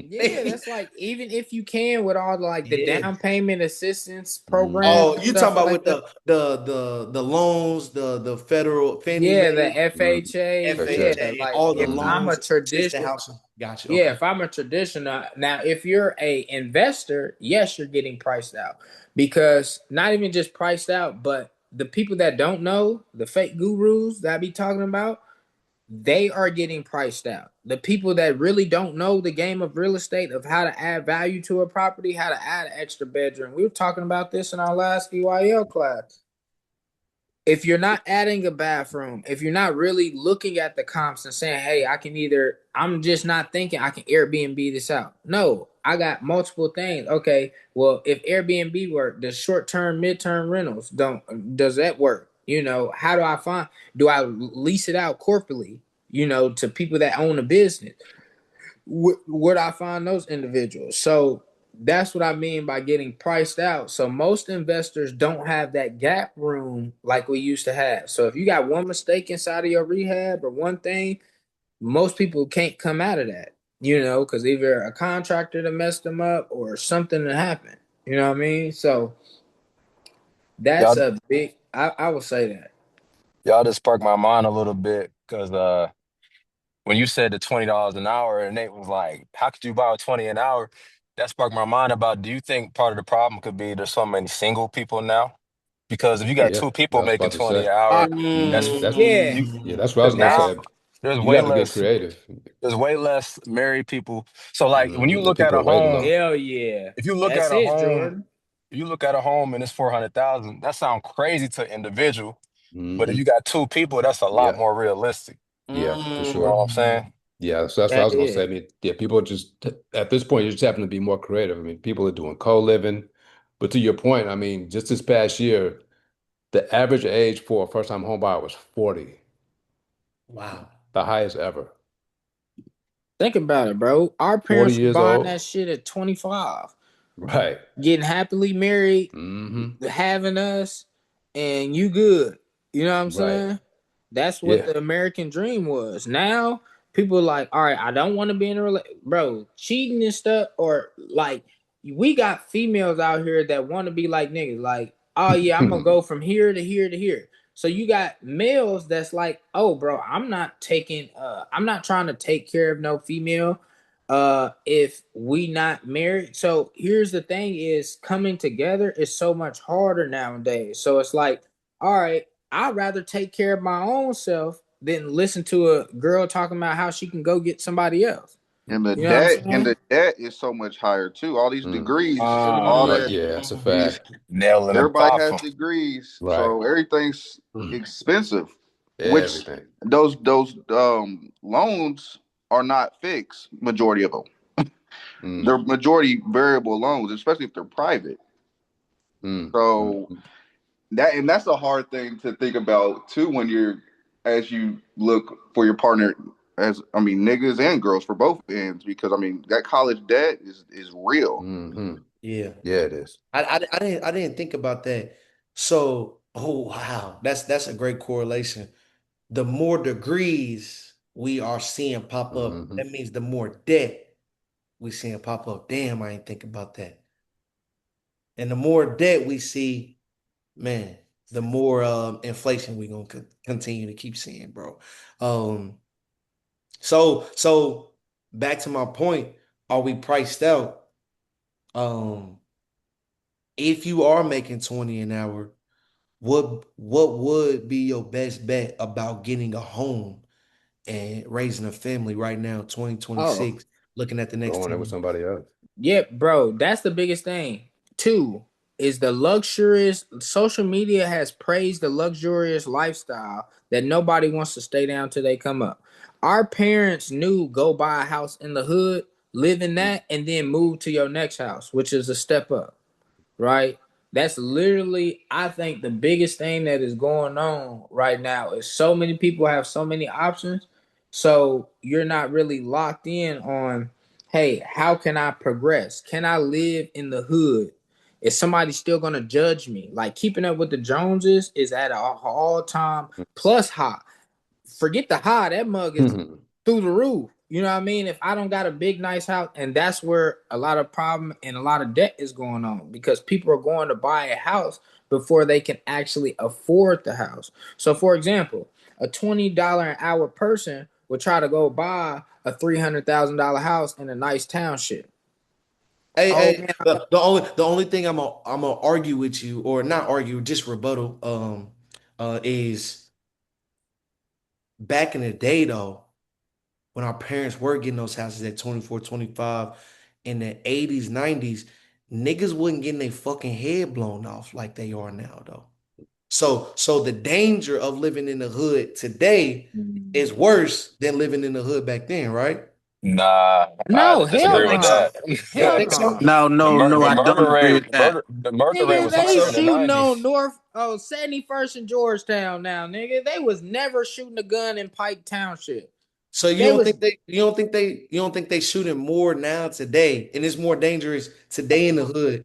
Yeah, that's like even if you can with all like the Yeah. down payment assistance Mm-hmm. programs Oh, and you talking stuff about like with that. the loans, the federal Fannie Yeah, the Mae, Mm-hmm. FHA. For sure. Yeah, FHA, like all the if I'm Mm-hmm. a loans, assisted traditional, housing. Gotcha. yeah, Okay. if I'm a traditional now, if you're a investor, yes, you're getting priced out because not even just priced out, but the people that don't know, the fake gurus that I be talking about, they are getting priced out. The people that really don't know the game of real estate, of how to add value to a property, how to add an extra bedroom. We were talking about this in our last EYL class. If you're not adding a bathroom, if you're not really looking at the comps and saying, hey, I'm just not thinking I can Airbnb this out. No, I got multiple things. Okay, well, if Airbnb work, does short term, mid-term rentals does that work? How do I lease it out corporately, to people that own a business? Would I find those individuals? So that's what I mean by getting priced out. So most investors don't have that gap room like we used to have. So if you got one mistake inside of your rehab or one thing, most people can't come out of that, because either a contractor that messed them up or something that happened. You know what I mean? So that's Y'all, a big, I would say that. y'all just sparked my mind a little bit because when you said the $20 an hour, and Nate was like, "How could you borrow 20 an hour?" That sparked my mind about. Do you think part of the problem could be there's so many single people now? Because if you got Yeah. two I people was making about to 20 say. an Uh, hour, Mm-hmm. That's yeah, you Yeah, that's what I because was gonna that's now say. there's You way got to get less creative. there's way less married people. So like when you The look at people a are waiting home, on. hell yeah. if you look That's at a it, home, Jordan. you look at a home and it's 400,000, that sounds crazy to an individual. But if Mm-hmm. you got two people, that's a lot Yeah. more realistic. Yeah, for You know sure. what I'm saying? Mm. Yeah, so that's what I That was gonna say. I is. mean, yeah, people are just at this point, you just happen to be more creative. I mean, people are doing co-living, but to your point, I mean, just this past year, the average age for a first-time home buyer was 40, Wow. the highest ever. Think about it, bro. Our 40 parents were years buying old. that shit at 25, Right. getting happily married, Mm-hmm. having us, and you good. You know what I'm Right. saying? That's what Yeah. the American dream was. Now people are like, all right, I don't want to be in a relationship, bro. Cheating and stuff, or like we got females out here that want to be like niggas. Like, oh yeah, I'm gonna go from here to here to here. So you got males that's like, oh, bro, I'm not trying to take care of no female if we not married. So here's the thing is coming together is so much harder nowadays. So it's like, all right, I'd rather take care of my own self than listen to a girl talking about how she can go get somebody else. And the You know what I'm debt and saying? the debt is so much higher too. All these Mm. degrees, all Uh, Right, that yeah, that's a these fact. Nailing the everybody has coffin. degrees, Right. so everything's Mm. expensive. Which Everything. those loans are not fixed. Majority of them, Mm. they're majority variable loans, especially if they're private. Mm. So Mm. that's a hard thing to think about too when you're as you look for your partner, as I mean niggas and girls for both ends, because I mean that college debt is real. Mm-hmm. Yeah. Yeah, it is. I didn't think about that. So, oh wow, that's a great correlation. The more degrees we are seeing pop up, Mm-hmm. that means the more debt we seeing pop up. Damn, I ain't think about that. And the more debt we see, man, the more inflation we gonna continue to keep seeing, bro. Um, so back to my point, are we priced out? Um, if you are making 20 an hour, what would be your best bet about getting a home and raising a family right now, oh, 2026, looking at the next Going there 10 with years? somebody else. yeah, bro, that's the biggest thing. Two is the luxurious social media has praised the luxurious lifestyle that nobody wants to stay down till they come up. Our parents knew go buy a house in the hood, live in that, and then move to your next house, which is a step up, right? That's literally, I think, the biggest thing that is going on right now is so many people have so many options. So you're not really locked in on, hey, how can I progress? Can I live in the hood? Is somebody still gonna judge me? Like keeping up with the Joneses is at an all-time plus high. Forget the high, that mug is through the roof. You know what I mean? If I don't got a big nice house, and that's where a lot of problem and a lot of debt is going on because people are going to buy a house before they can actually afford the house. So, for example, a $20 an hour person would try to go buy a $300,000 house in a nice township. Hey, Oh hey, man, the only thing I'm gonna argue with you, or not argue, just rebuttal, is back in the day though, when our parents were getting those houses at 24, 25 in the 80s, 90s, niggas wasn't getting their fucking head blown off like they are now though. So the danger of living in the hood today is worse than living in the hood back then, right? Nah, I had no, to hell disagree You with think no, so? that. You don't hell The think no. so? No, no, no, the I don't murder agree rate with that. the murder rate Nigga, was they higher in the shooting on 90s. North 71st in Georgetown now, nigga. They was never shooting a gun in Pike Township. So you They don't was think they shooting more now today, and it's more dangerous today in the hood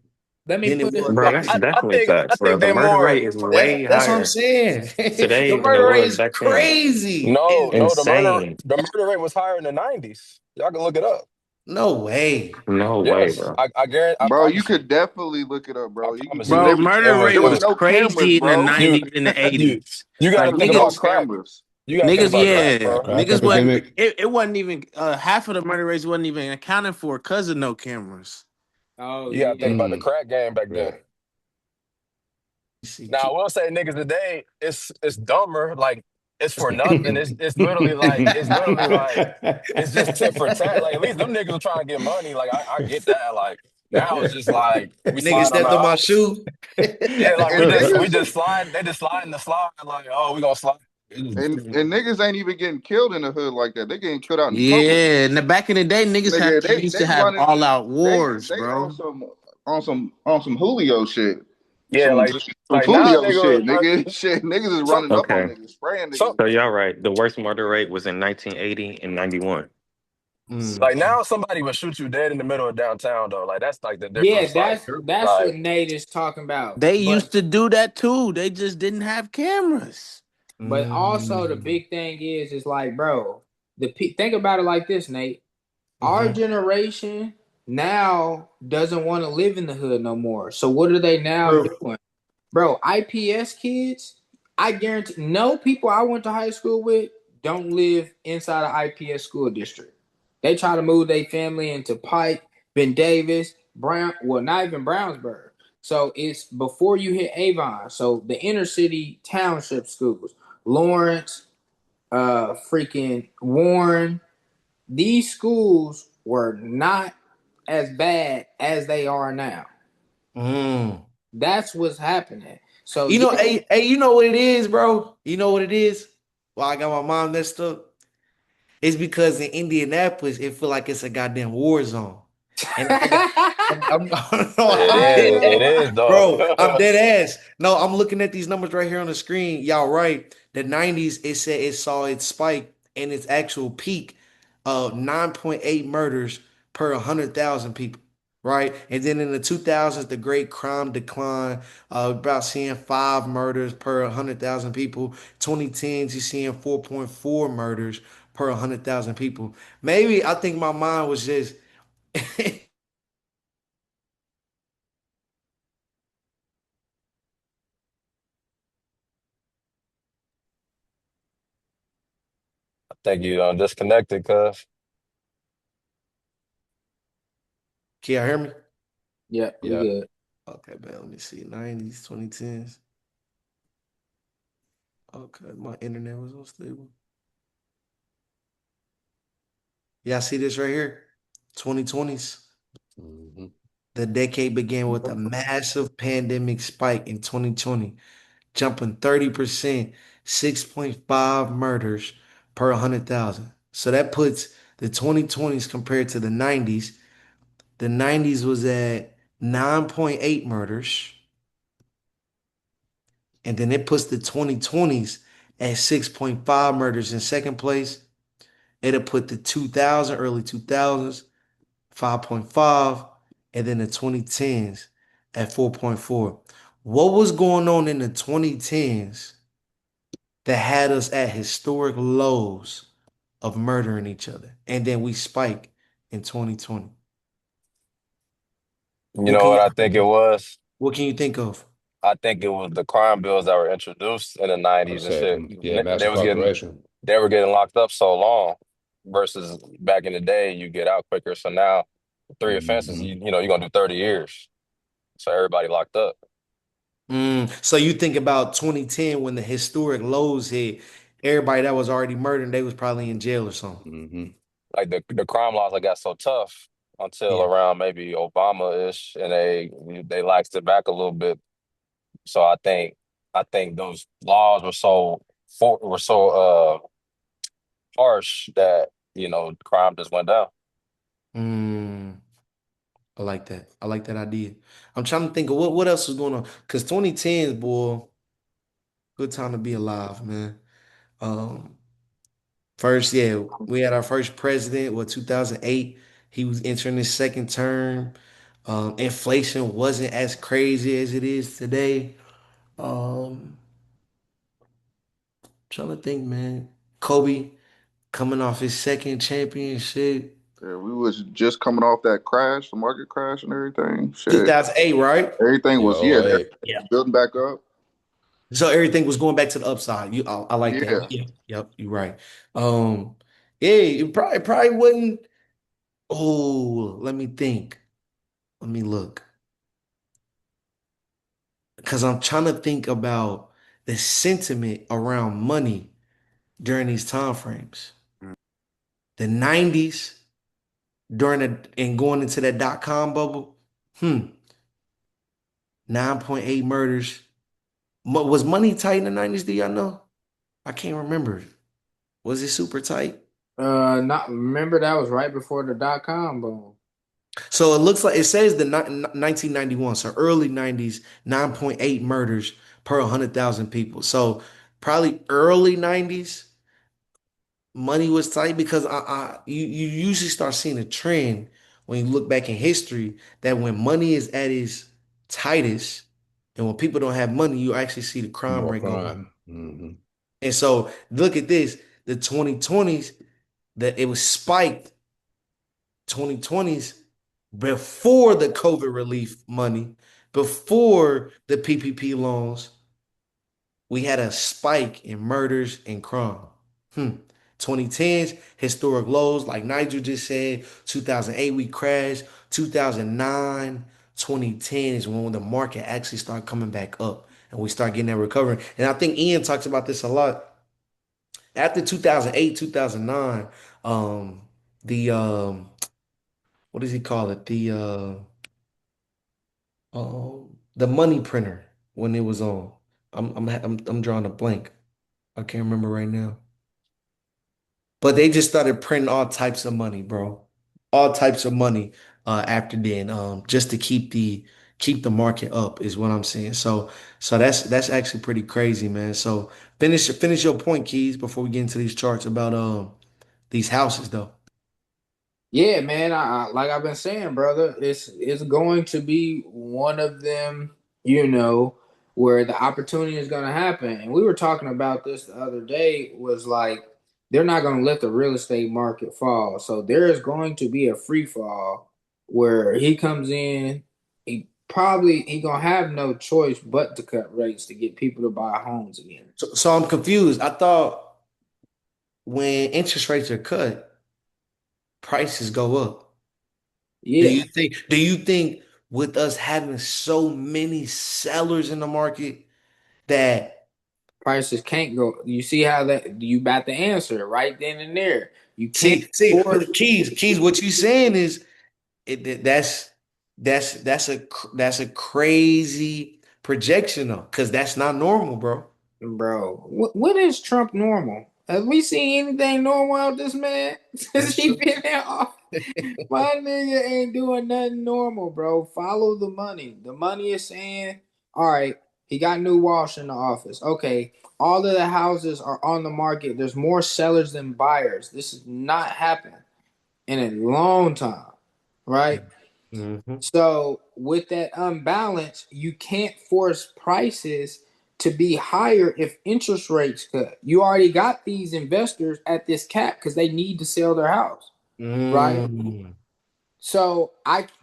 let me than it put it was Bro, back that's then. definitely I facts, bro. think The they murder more rate is way That's what I'm higher saying. The today than it murder rate was is back then. crazy. no Insane. the murder rate was higher in the 90s. Y'all can look it up. No way. No way, Yes, bro. I guarantee. I Bro, you promise you. could definitely look it up, I bro. You could promise because you. Bro, It murder was there rate it was was was no cameras, crazy in the bro. you 90s and the you 80s. you got Like to think There was no about niggas, crack. cameras. You got to think niggas, about crack, yeah. bro. Crack Niggas wasn't, epidemic. it wasn't even, half of the murder rates wasn't even accounted for because of no cameras. oh You got to think yeah. about the Mm. crack game back Yeah. then. See, Now, I will say niggas today, it's dumber. Like it's for nothing. It's literally like it's just tit for tat. Like at least them niggas were trying to get money. Like I get that. Like now it's just like we nigga slide on the stepped on my house. shoe. Yeah, like And we niggas just slide. They just slide in the slide. Like oh, we gonna slide. and niggas ain't even getting killed in the hood like that. They getting killed out in public. Yeah, and back in the day, niggas Nigga, used they to have running all out they wars, they bro. on some Julio shit. Yeah, Some some like now, Fulio nigga. shit, nigga. Shit, niggas is Some running up on Okay. niggas, spraying some niggas. So y'all right. The worst murder rate was in 1980 and 91. like Mhm. now somebody would shoot you dead in the middle of downtown though. Like that's like the Yeah, difference. that's Like what Nate is talking about. They But used to do that too. They just didn't have cameras. also the Mhm. big thing is like, bro, think about it like this, Nate. Our Mhm. generation now doesn't want to live in the hood no more. So what are they now True. doing? Bro, IPS kids, I guarantee no people I went to high school with don't live inside an IPS school district. They try to move their family into Pike, Ben Davis, Brown. Well, not even Brownsburg. So it's before you hit Avon. So the inner city township schools, Lawrence, freaking Warren. These schools were not as bad as they are now. Mm. That's what's happening. So You know, yeah, hey, you know what it is, bro? You know what it is? Why I got my mom messed up? It's because in Indianapolis, it feel like it's a goddamn war zone. And I got, no, It I'm dead is. It ass. is though. Bro, I'm dead ass. No, I'm looking at these numbers right here on the screen. Y'all right. The 90s, it said it saw its spike and its actual peak of 9.8 murders per 100,000 people. Right. And then in the 2000s, the great crime decline, about seeing 5 murders per 100,000 people. 2010s, you're seeing 4.4 murders per 100,000 people. Maybe I think my mind was just I think you disconnected, cuz. can you hear me? yeah, we Yeah. good. Okay, man, let me see. 90s, 2010s. Okay, my internet was unstable. Yeah, I see this right here. 2020s. Hmm. The decade began with a massive pandemic spike in 2020, jumping 30%, 6.5 murders per 100,000. So that puts the 2020s compared to the 90s. The 90s was at 9.8 murders. And then it puts the 2020s at 6.5 murders in second place. It'll put the 2000, early 2000s, 5.5, and then the 2010s at 4.4. What was going on in the 2010s that had us at historic lows of murdering each other? And then we spike in 2020. You What know can what you I think think it of? was? What can you think of? I think it was the crime bills that were introduced in the I would 90s and say, shit. yeah, mass incarceration. They were getting locked up so long versus back in the day you get out quicker. So now three offenses, Hmm. you're gonna do 30 years. So everybody locked up. So you think about 2010 when the historic lows hit, everybody that was already murdered, they was probably in jail or something. Hmm. Like the crime laws that got so tough until Yeah. around maybe Obama-ish and they laxed it back a little bit. So I think those laws were so harsh that, crime just went down. Mm, I like that. I like that idea. I'm trying to think of what else was going on. Because 2010s, boy, good time to be alive, man. Um, First, yeah, we had our first president, 2008. He was entering his second term. Inflation wasn't as crazy as it is today. Um, Trying to think, man. Kobe coming off his second championship. Yeah, we was just coming off that crash, the market crash and everything. Shit, 2008, right? everything Yeah. was Oh, everything hey. was building back up. So everything was going back to the upside. I like that. Yeah, Yeah, yep, you're right. Um, yeah, it probably wouldn't. Oh, let me think. Let me look. Because I'm trying to think about the sentiment around money during these time frames. The 90s during and going into that dot-com bubble. 9.8 murders. Was money tight in the 90s? Do y'all know? I can't remember. Was it super tight? Not remember that was right before the .com boom. So it looks like it says the 1991, so early 90s, 9.8 murders per 100,000 people. So probably early 90s, money was tight because you usually start seeing a trend when you look back in history that when money is at its tightest and when people don't have money, you actually see the crime More rate go up. crime. Hmm. And so look at this, the 2020s, that it was spiked 2020s before the COVID relief money, before the PPP loans. we had a spike in murders and crime. Hmm. 2010s, historic lows, like Nigel just said. 2008, we crashed. 2009, 2010 is when the market actually started coming back up and we start getting that recovery. And I think Ian talks about this a lot. After 2008, 2009, the what does he call it? The money printer when it was on. I'm drawing a blank. I can't remember right now. But they just started printing all types of money, bro. All types of money after then, just to keep the market up is what I'm saying. So that's actually pretty crazy, man. So finish your point, Keys, before we get into these charts about these houses though. Yeah, man. Like I've been saying, brother, it's going to be one of them, where the opportunity is going to happen. And we were talking about this the other day. Was like they're not going to let the real estate market fall. So there is going to be a free fall where he comes in. He gonna have no choice but to cut rates to get people to buy homes again. So I'm confused. I thought when interest rates are cut, prices go up. Yeah, Do you think with us having so many sellers in the market that prices can't go. You see how that you about to answer right then and there. You can't see, force. but Keys, what you saying is that's a crazy projection though, because that's not normal, bro. Bro, when is Trump normal? Have we seen anything normal out this man since That's he true. been there? My nigga ain't doing nothing normal, bro. Follow the money. The money is saying, all right, he got new Walsh in the office. Okay, all of the houses are on the market. There's more sellers than buyers. This has not happened in a long time, right? Hmm. So with that unbalance, you can't force prices to be higher if interest rates cut. You already got these investors at this cap because they need to sell their house, right? Mm. So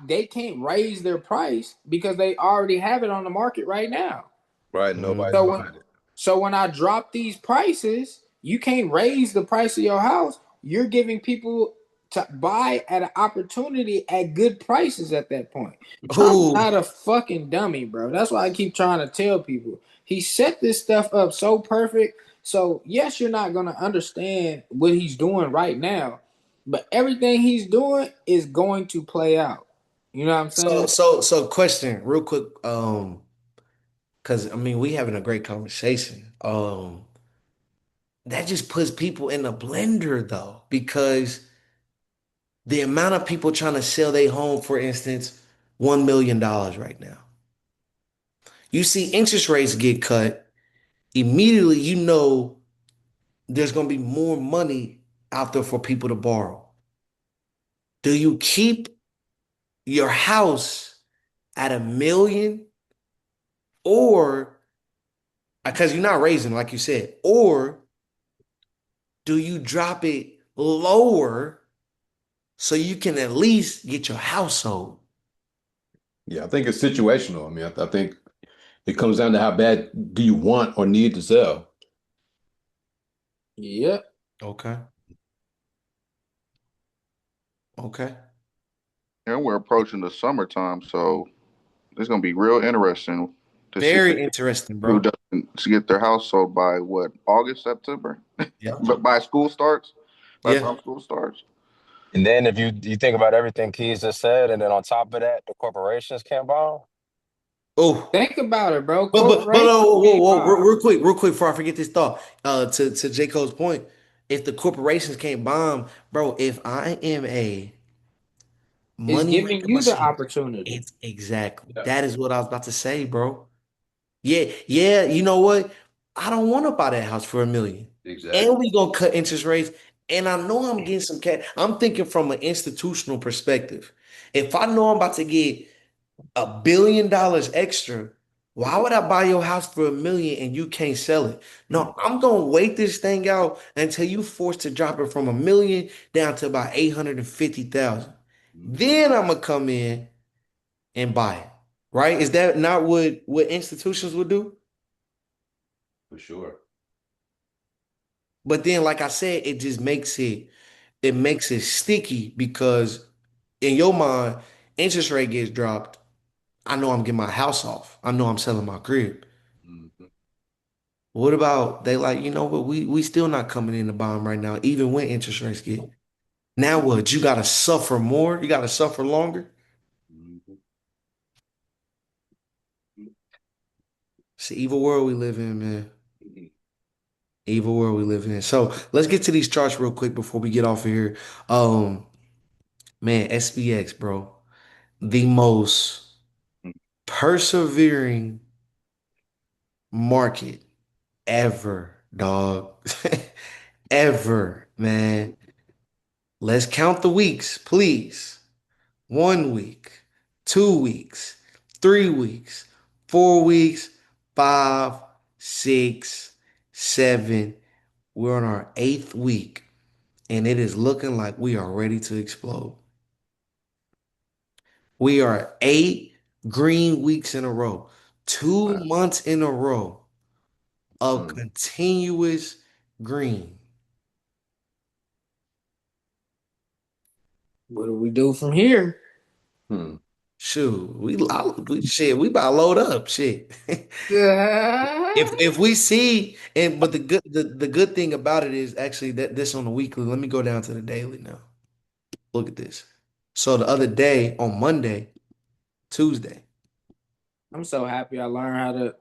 they can't raise their price because they already have it on the market right now. Right? Nobody's So Hmm. when buying it. so when I drop these prices, you can't raise the price of your house. You're giving people to buy at an opportunity at good prices at that point. Trump's Oh, not a fucking dummy, bro. That's why I keep trying to tell people. He set this stuff up so perfect. So yes, you're not gonna understand what he's doing right now, but everything he's doing is going to play out. You know what I'm saying? so question, real quick, because I mean we having a great conversation. That just puts people in a blender though, because the amount of people trying to sell their home, for instance, $1 million right now. You see interest rates get cut, immediately you know there's going to be more money out there for people to borrow. Do you keep your house at 1 million, or because you're not raising, like you said, or do you drop it lower so you can at least get your house sold? Yeah, I think it's situational. I mean, I think it comes down to how bad do you want or need to sell. Yep. Okay. Okay. And we're approaching the summertime, so it's gonna be real interesting to see Very interesting, who bro. doesn't to get their house sold by what, August, September, Yeah. but by school starts, by the Yeah. time school starts. And then if you think about everything Keys just said, and then on top of that, the corporations can't borrow. Oh, Think about it, bro. but Corporations whoa, can't whoa, buy. real quick before I forget this thought. To J. Cole's point, if the corporations can't bomb, bro, if I am a It's money giving making you the machine, opportunity. it's exactly Yeah, that is what I was about to say, bro. Yeah, yeah. You know what? I don't want to buy that house for 1 million, and exactly. we gonna cut interest rates. And I know I'm getting some cash. I'm thinking from an institutional perspective. If I know I'm about to get $1 billion extra, why would I buy your house for 1 million and you can't sell it? No, I'm gonna wait this thing out until you forced to drop it from 1 million down to about 850,000. Mhm. Then I'm gonna come in and buy it. Right? Is that not what institutions would do? For sure. But then, like I said, it just makes it sticky because in your mind, interest rate gets dropped. I know I'm getting my house off. I know I'm selling my crib. Mhm. What about they like, you know what, we still not coming in the bottom right now, even when interest rates get. Now what? You gotta suffer more? You gotta suffer longer? Mhm. It's the evil world we live in, man. Mhm. Evil world we live in. So let's get to these charts real quick before we get off of here. Um, man, SPX, bro, the most persevering market ever, dog. Ever, man. Let's count the weeks, please. 1 week, 2 weeks, 3 weeks, 4 weeks, 5, 6, 7. We're on our eighth week, and it is looking like we are ready to explode. We are 8 green weeks in a row, two Wow. months in a row of Mm. continuous green. What do we do from here? Hmm. Shoot, shit, we about to load up. Shit. If we see and but the good thing about it is actually that this on the weekly. Let me go down to the daily now. Look at this. So the other day on Monday, Tuesday, I'm so happy I learned how to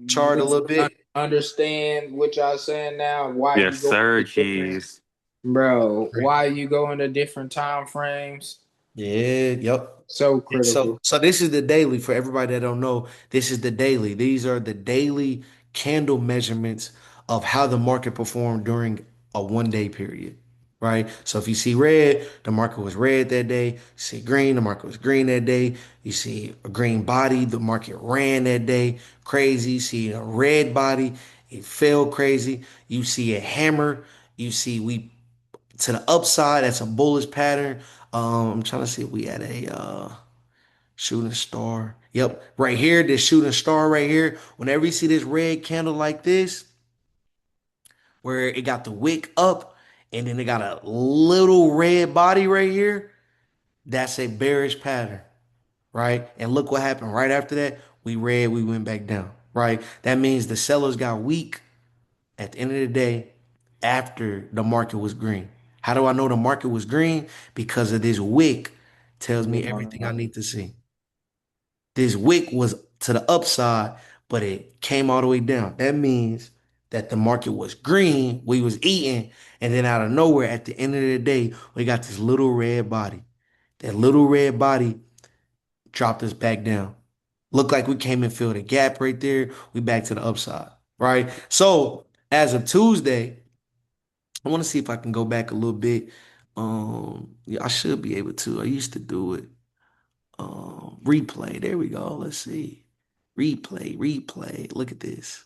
chart a little bit. understand what y'all saying now. Why you Yes, go sir, into different, G's. bro? Why you go into different time frames? Yeah, yep. So So critical. so this is the daily for everybody that don't know. This is the daily. These are the daily candle measurements of how the market performed during a 1 day period. Right? So if you see red, the market was red that day. You see green, the market was green that day. You see a green body, the market ran that day. Crazy. You see a red body, it fell crazy. You see a hammer. You see we to the upside, that's a bullish pattern. I'm trying to see if we had a shooting star. Yep, right here, this shooting star right here. Whenever you see this red candle like this, where it got the wick up and then it got a little red body right here, that's a bearish pattern, right? And look what happened right after that. We went back down, right? That means the sellers got weak at the end of the day after the market was green. How do I know the market was green? Because of this wick tells me everything I need to see. This wick was to the upside, but it came all the way down. That means that the market was green, we was eating, and then out of nowhere, at the end of the day, we got this little red body. That little red body dropped us back down. Looked like we came and filled a gap right there. We back to the upside, right? So as of Tuesday, I want to see if I can go back a little bit. Yeah, I should be able to. I used to do it. Replay. There we go. Let's see. Replay. Look at this.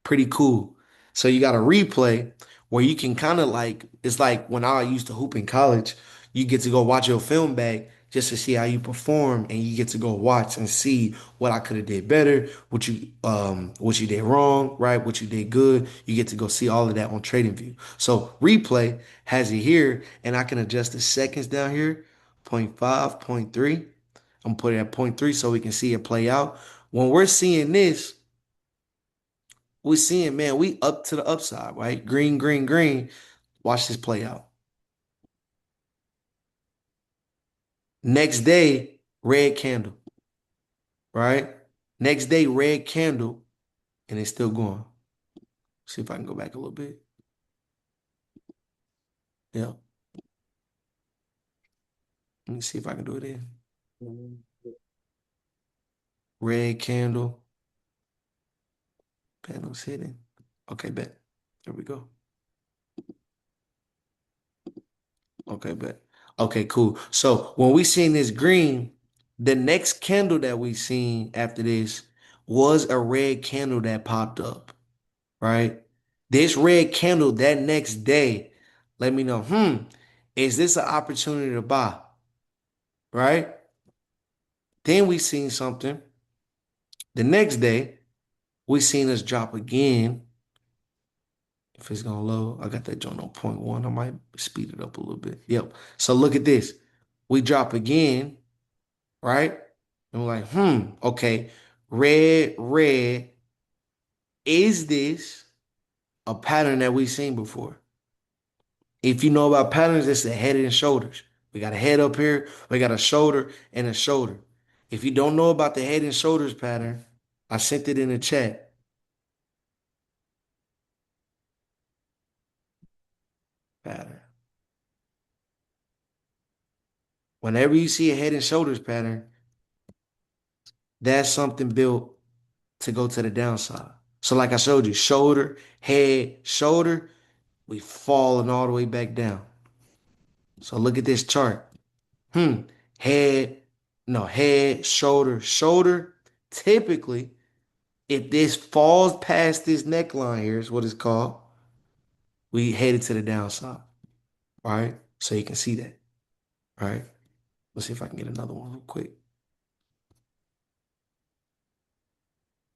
Pretty cool. So you got a replay where you can kind of like, it's like when I used to hoop in college, you get to go watch your film back just to see how you perform, and you get to go watch and see what I could have did better, what you did wrong, right? What you did good. You get to go see all of that on TradingView. So replay has it here, and I can adjust the seconds down here, point 0.5, point 0.3. I'm putting it at point 0.3 so we can see it play out. When we're seeing this, we're seeing, man, we up to the upside, right? Green, green, green. Watch this play out. Next day, red candle, right? Next day, red candle, and it's still going. See if I can go back a little bit. Yeah. Let me see if I can do it in. Red candle, panels hidden. Okay, bet. There we go. Okay, bet. Okay, cool. So when we seen this green, the next candle that we seen after this was a red candle that popped up, right? This red candle that next day, let me know, is this an opportunity to buy, right? Then we seen something. The next day, we seen us drop again. If it's gonna load, I got that joint on point one. I might speed it up a little bit. Yep. So look at this. We drop again, right? And we're like, okay. Red, red. Is this a pattern that we've seen before? If you know about patterns, it's the head and shoulders. We got a head up here, we got a shoulder and a shoulder. If you don't know about the head and shoulders pattern, I sent it in the chat. Pattern. Whenever you see a head and shoulders pattern, that's something built to go to the downside. So, like I showed you, shoulder, head, shoulder, we falling all the way back down. So look at this chart. Head, no, head, shoulder, shoulder. Typically, if this falls past this neckline here, is what it's called, we headed to the downside. Right? So you can see that. Right? Let's see if I can get another one real quick.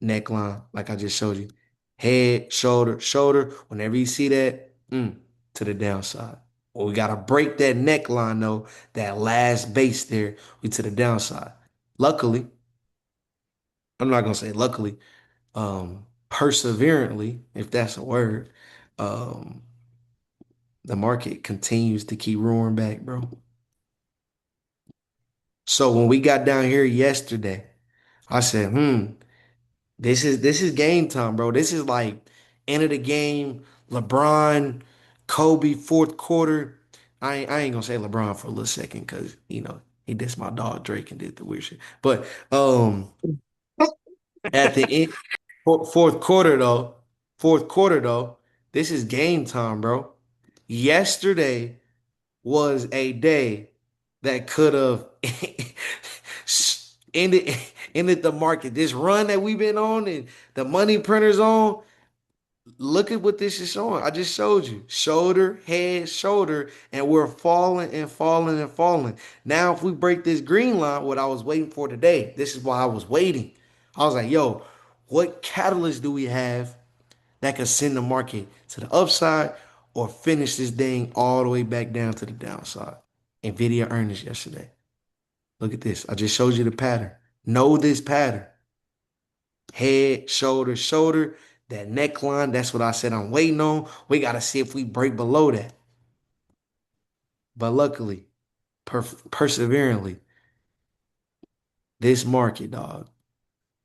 Neckline, like I just showed you. Head, shoulder, shoulder. Whenever you see that, to the downside. Well, we gotta break that neckline though. That last base there, we to the downside. Luckily, I'm not gonna say luckily, perseverantly, if that's a word, um, the market continues to keep roaring back, bro. So when we got down here yesterday, I said, this is game time, bro. This is like end of the game. LeBron, Kobe, fourth quarter. I ain't gonna say LeBron for a little second because he dissed my dog Drake and did the weird shit. But at the end, fourth quarter though, this is game time, bro. Yesterday was a day that could have ended ended the market. This run that we've been on and the money printers on. Look at what this is showing. I just showed you. Shoulder, head, shoulder, and we're falling and falling and falling. Now, if we break this green line, what I was waiting for today, this is why I was waiting. I was like, yo, what catalyst do we have that could send the market to the upside or finish this thing all the way back down to the downside? Nvidia earnings yesterday. Look at this. I just showed you the pattern. Know this pattern. Head, shoulder, shoulder, that neckline. That's what I said I'm waiting on. We got to see if we break below that. But luckily, perseveringly, this market, dog,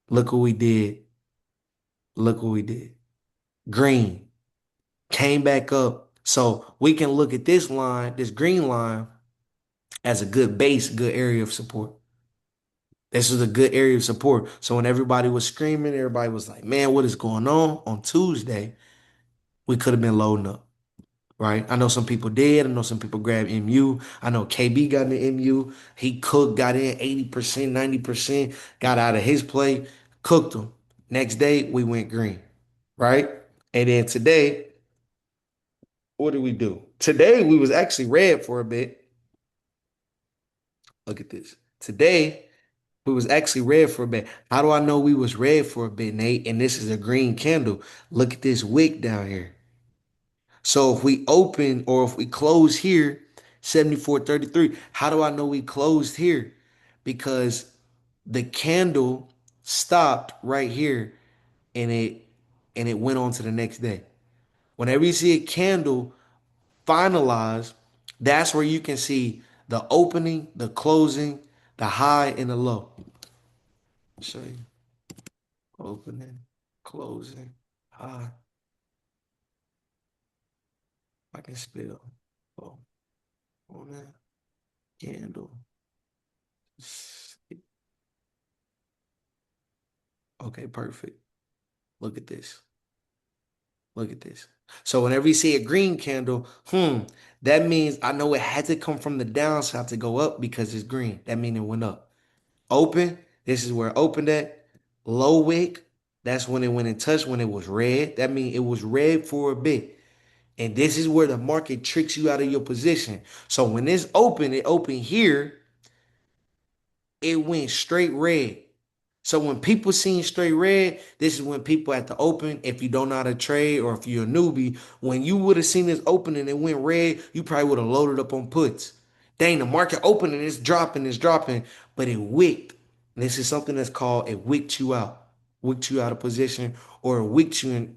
look what we did. Look what we did. Green came back up. So we can look at this line, this green line, as a good base, good area of support. This was a good area of support. So when everybody was screaming, everybody was like, man, what is going on Tuesday, we could have been loading up, right? I know some people did. I know some people grabbed MU. I know KB got in the MU. He cooked, got in 80%, 90%, got out of his play, cooked them. Next day, we went green, right? And then today, what did we do? Today, we was actually red for a bit. Look at this. Today, we was actually red for a bit. How do I know we was red for a bit, Nate? And this is a green candle. Look at this wick down here. So if we open or if we close here, 74.33, how do I know we closed here? Because the candle stopped right here and it went on to the next day. Whenever you see a candle finalize, that's where you can see the opening, the closing, the high, and the low. Show you. Opening, closing, high. I can spell. Oh, on that candle. Okay, perfect. Look at this. Look at this. So whenever you see a green candle, that means I know it had to come from the downside to go up because it's green. That means it went up. Open, this is where it opened at. Low wick, that's when it went in touch when it was red. That means it was red for a bit. And this is where the market tricks you out of your position. So when it opened here, it went straight red. So when people seeing straight red, this is when people at the open, if you don't know how to trade or if you're a newbie, when you would have seen this open and it went red, you probably would have loaded up on puts. Dang, the market open and it's dropping, but it wicked. And this is something that's called it wicked you out of position, or it wicked you and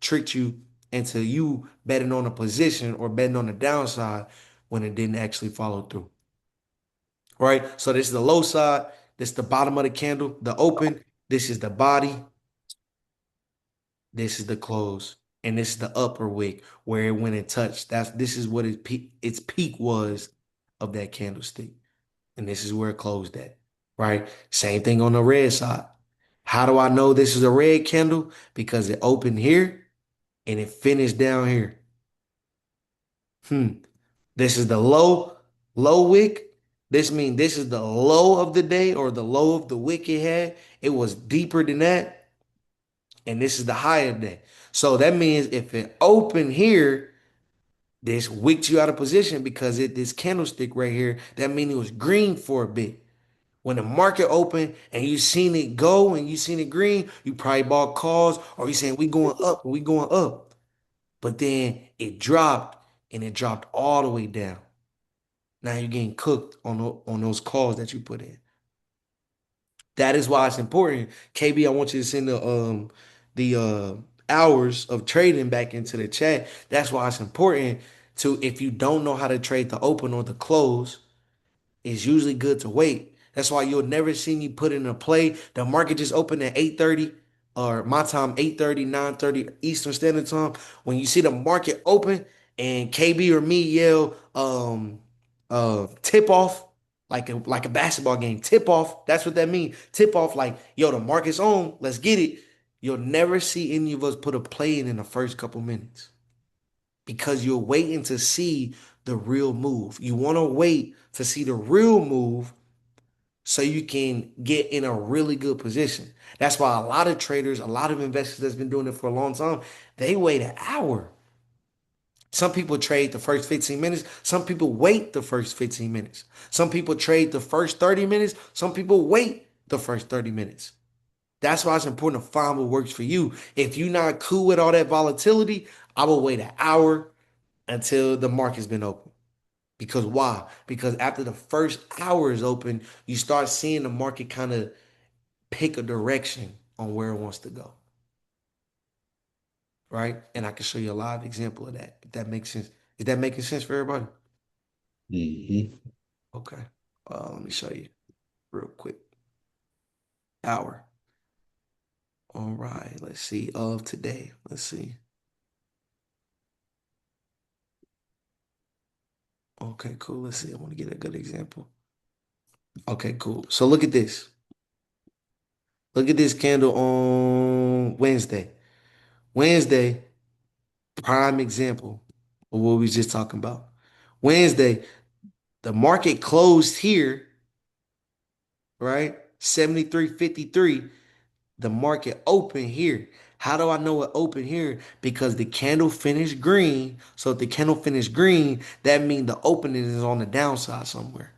tricked you into you betting on a position or betting on the downside when it didn't actually follow through. Right? So this is the low side. This is the bottom of the candle, the open. This is the body. This is the close. And this is the upper wick where it went and touched. This is what its peak was of that candlestick. And this is where it closed at. Right? Same thing on the red side. How do I know this is a red candle? Because it opened here and it finished down here. This is the low wick. This means this is the low of the day or the low of the wick it had. It was deeper than that. And this is the high of that. So that means if it opened here, this wicked you out of position because this candlestick right here, that means it was green for a bit. When the market opened and you seen it go and you seen it green, you probably bought calls or you saying we going up, we going up. But then it dropped and it dropped all the way down. Now you're getting cooked on those calls that you put in. That is why it's important. KB, I want you to send the hours of trading back into the chat. That's why it's important to, if you don't know how to trade the open or the close, it's usually good to wait. That's why you'll never see me put in a play. The market just opened at 8:30 or my time, 8:30, 9:30 Eastern Standard Time. When you see the market open and KB or me yell tip off like a basketball game, tip off. That's what that means. Tip off like, yo, the market's on, let's get it. You'll never see any of us put a play in the first couple minutes because you're waiting to see the real move. You want to wait to see the real move so you can get in a really good position. That's why a lot of traders, a lot of investors that's been doing it for a long time, they wait an hour. Some people trade the first 15 minutes. Some people wait the first 15 minutes. Some people trade the first 30 minutes. Some people wait the first 30 minutes. That's why it's important to find what works for you. If you're not cool with all that volatility, I will wait an hour until the market's been open. Because why? Because after the first hour is open, you start seeing the market kind of pick a direction on where it wants to go. Right? And I can show you a live example of that, if that makes sense. Is that making sense for everybody? Hmm. Okay. Let me show you real quick. Hour. All right. Let's see. Of today. Let's see. Okay, cool. Let's see. I want to get a good example. Okay, cool. So look at this. Look at this candle on Wednesday. Wednesday, prime example of what we was just talking about. Wednesday, the market closed here, right? 73.53. The market open here. How do I know it open here? Because the candle finished green. So if the candle finished green, that means the opening is on the downside somewhere.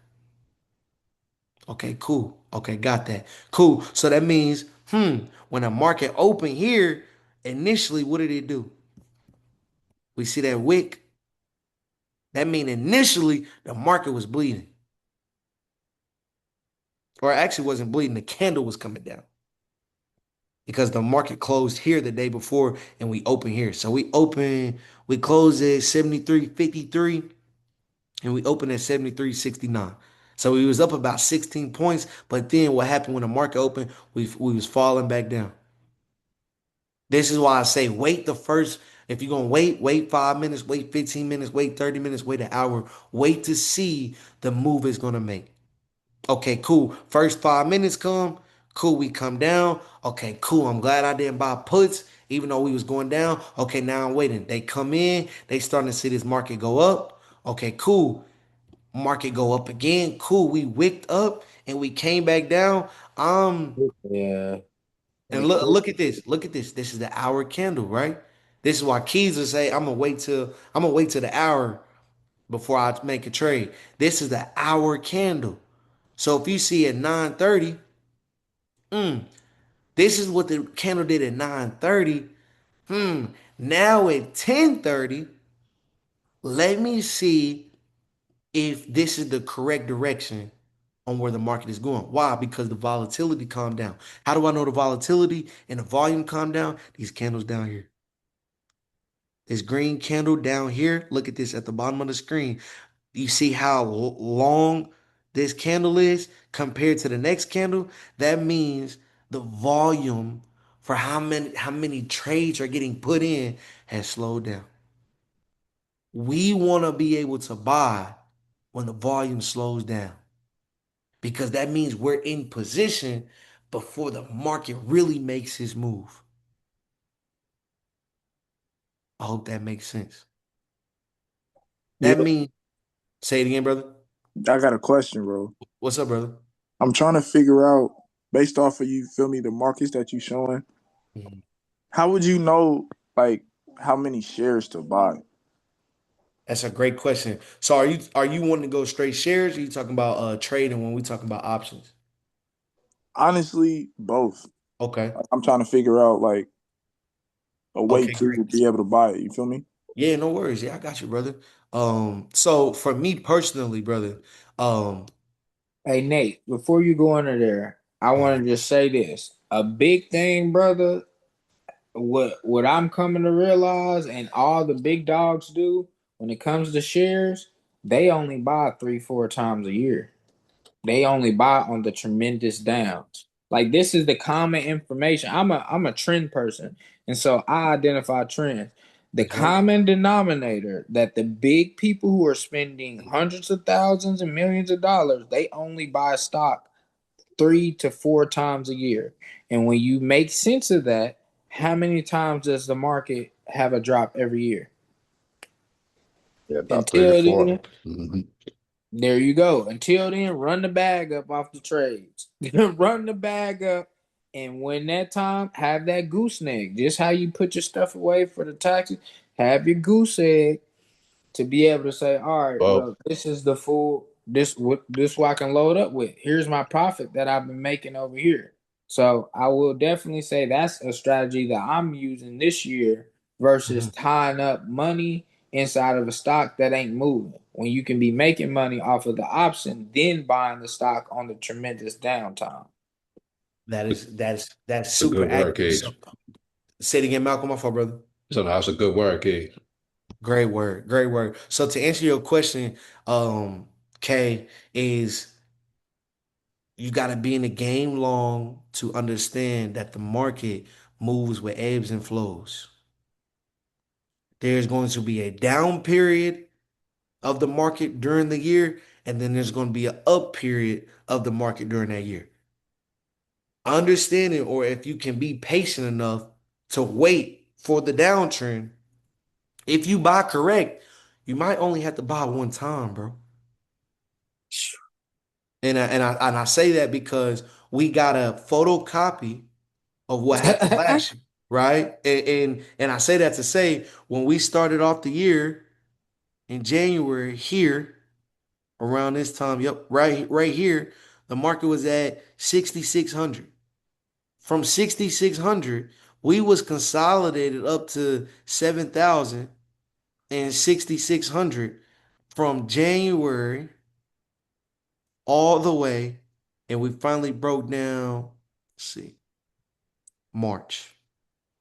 Okay, cool. Okay, got that. Cool. So that means, when the market opened here, initially, what did it do? We see that wick. That means initially the market was bleeding. Or it actually wasn't bleeding, the candle was coming down. Because the market closed here the day before and we open here. So we closed at 73.53 and we opened at 73.69. So we was up about 16 points, but then what happened when the market opened, we was falling back down. This is why I say wait the first, if you're gonna wait 5 minutes, wait 15 minutes, wait 30 minutes, wait an hour, wait to see the move it's gonna make. Okay, cool. First 5 minutes come. Cool, we come down. Okay, cool. I'm glad I didn't buy puts, even though we was going down. Okay, now I'm waiting. They come in. They starting to see this market go up. Okay, cool. Market go up again. Cool. We wicked up and we came back down. Yeah. And It look at this. Look at this. This is the hour candle, right? This is why Keys will say, I'm gonna wait till the hour before I make a trade. This is the hour candle. So if you see at 9:30. Mm, this is what the candle did at 9:30. Hmm. Now at 10:30, let me see if this is the correct direction on where the market is going. Why? Because the volatility calmed down. How do I know the volatility and the volume calmed down? These candles down here. This green candle down here. Look at this at the bottom of the screen. You see how long this candle is compared to the next candle? That means the volume for how many trades are getting put in has slowed down. We want to be able to buy when the volume slows down because that means we're in position before the market really makes his move. I hope that makes sense. Yeah, That means, say it again, brother. I got a question, bro. What's up, brother? I'm trying to figure out, based off of you, feel me, the markets that you showing. Mhm. How would you know, like, how many shares to buy? That's a great question. So are you wanting to go straight shares? Or are you talking about trading when we talking about options? Honestly, both. Okay. I'm trying to figure out like a way Okay, to great. be able to buy it. You feel me? Yeah, no worries. Yeah, I got you, brother. So for me personally, brother, um, Hey Nate, before you go under there, I want to just say this: a big thing, brother. What I'm coming to realize, and all the big dogs do when it comes to shares, they only buy 3-4 times a year. They only buy on the tremendous downs. Like this is the common information. I'm a trend person, and so I identify trends. The yep. common denominator that the big people who are spending hundreds of thousands and millions of dollars, they only buy stock 3 to 4 times a year. And when you make sense of that, how many times does the market have a drop every year? Yeah, about three to Until four. then, there you go. Until then, run the bag up off the trades. Run the bag up. And when that time, have that goose egg. Just how you put your stuff away for the taxes, have your goose egg to be able to say, all right, Well, look, this is the full this what I can load up with. Here's my profit that I've been making over here. So I will definitely say that's a strategy that I'm using this year versus Mhm. tying up money inside of a stock that ain't moving. When you can be making money off of the option, then buying the stock on the tremendous downtime. That's it's a super good word, accurate. So Cage. say it again, Malcolm, my fault, brother. So that's a good word, Cage. Great word, great word. So to answer your question, Kay, is you got to be in the game long to understand that the market moves with ebbs and flows. There's going to be a down period of the market during the year, and then there's going to be an up period of the market during that year. Understanding, or if you can be patient enough to wait for the downtrend, if you buy correct, you might only have to buy one time, bro. And I say that because we got a photocopy of what happened last year, right? And I say that to say when we started off the year in January here around this time, yep, right here, the market was at 6,600. From 6,600, we was consolidated up to 7,000 and 6,600 from January all the way, and we finally broke down, let's see, March.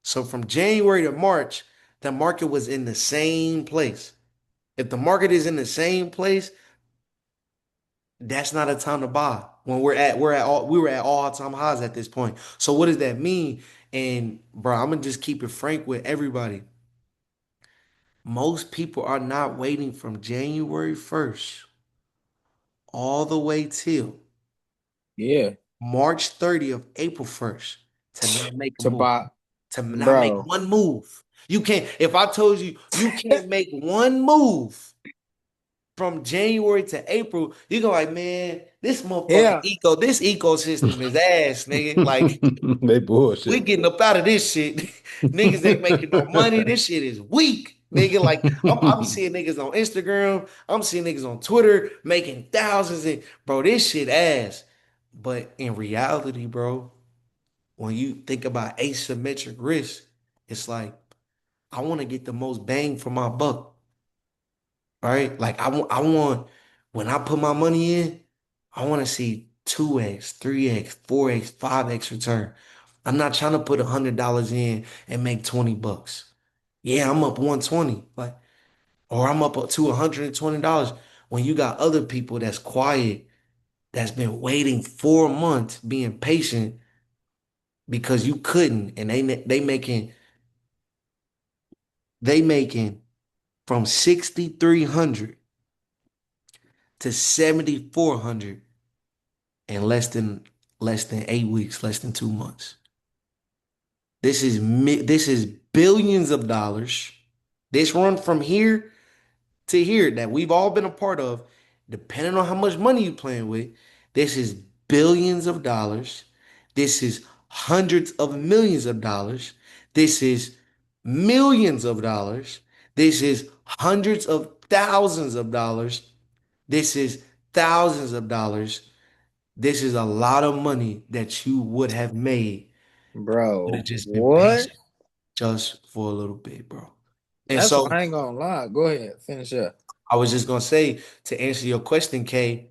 So from January to March, the market was in the same place. If the market is in the same place, that's not a time to buy. When we were at all-time highs at this point. So what does that mean? And bro, I'm gonna just keep it frank with everybody. Most people are not waiting from January 1st all the way till Yeah. March 30th, April 1st to not make a To move, buy, to not make bro. one move. You can't, if I told you you can't make one move from January to April, you go like, man, Yeah. this ecosystem is ass, nigga. Like, They we bullshit. getting up out of this shit. Niggas ain't making no money. This shit is weak, nigga. Like, I'm seeing niggas on Instagram. I'm seeing niggas on Twitter making thousands. And bro, this shit ass. But in reality, bro. when you think about asymmetric risk, it's like I want to get the most bang for my buck, right? Like I want when I put my money in, I want to see 2x, 3x, 4x, 5x return. I'm not trying to put $100 in and make 20 bucks. Yeah, I'm up 120, like, or I'm up to $120 when you got other people that's quiet, that's been waiting 4 months, being patient because you couldn't, and they making from 6,300 to 7,400 in less than 8 weeks, less than 2 months. This is billions of dollars. This run from here to here that we've all been a part of, depending on how much money you playing with, this is billions of dollars. This is hundreds of millions of dollars. This is millions of dollars. This is hundreds of thousands of dollars. This is thousands of dollars. This is a lot of money that you would have made. Would have Bro, just been what? patient just for a little bit, bro. And That's why so I ain't gonna lie. Go ahead, finish up. I was just gonna say to answer your question, Kay,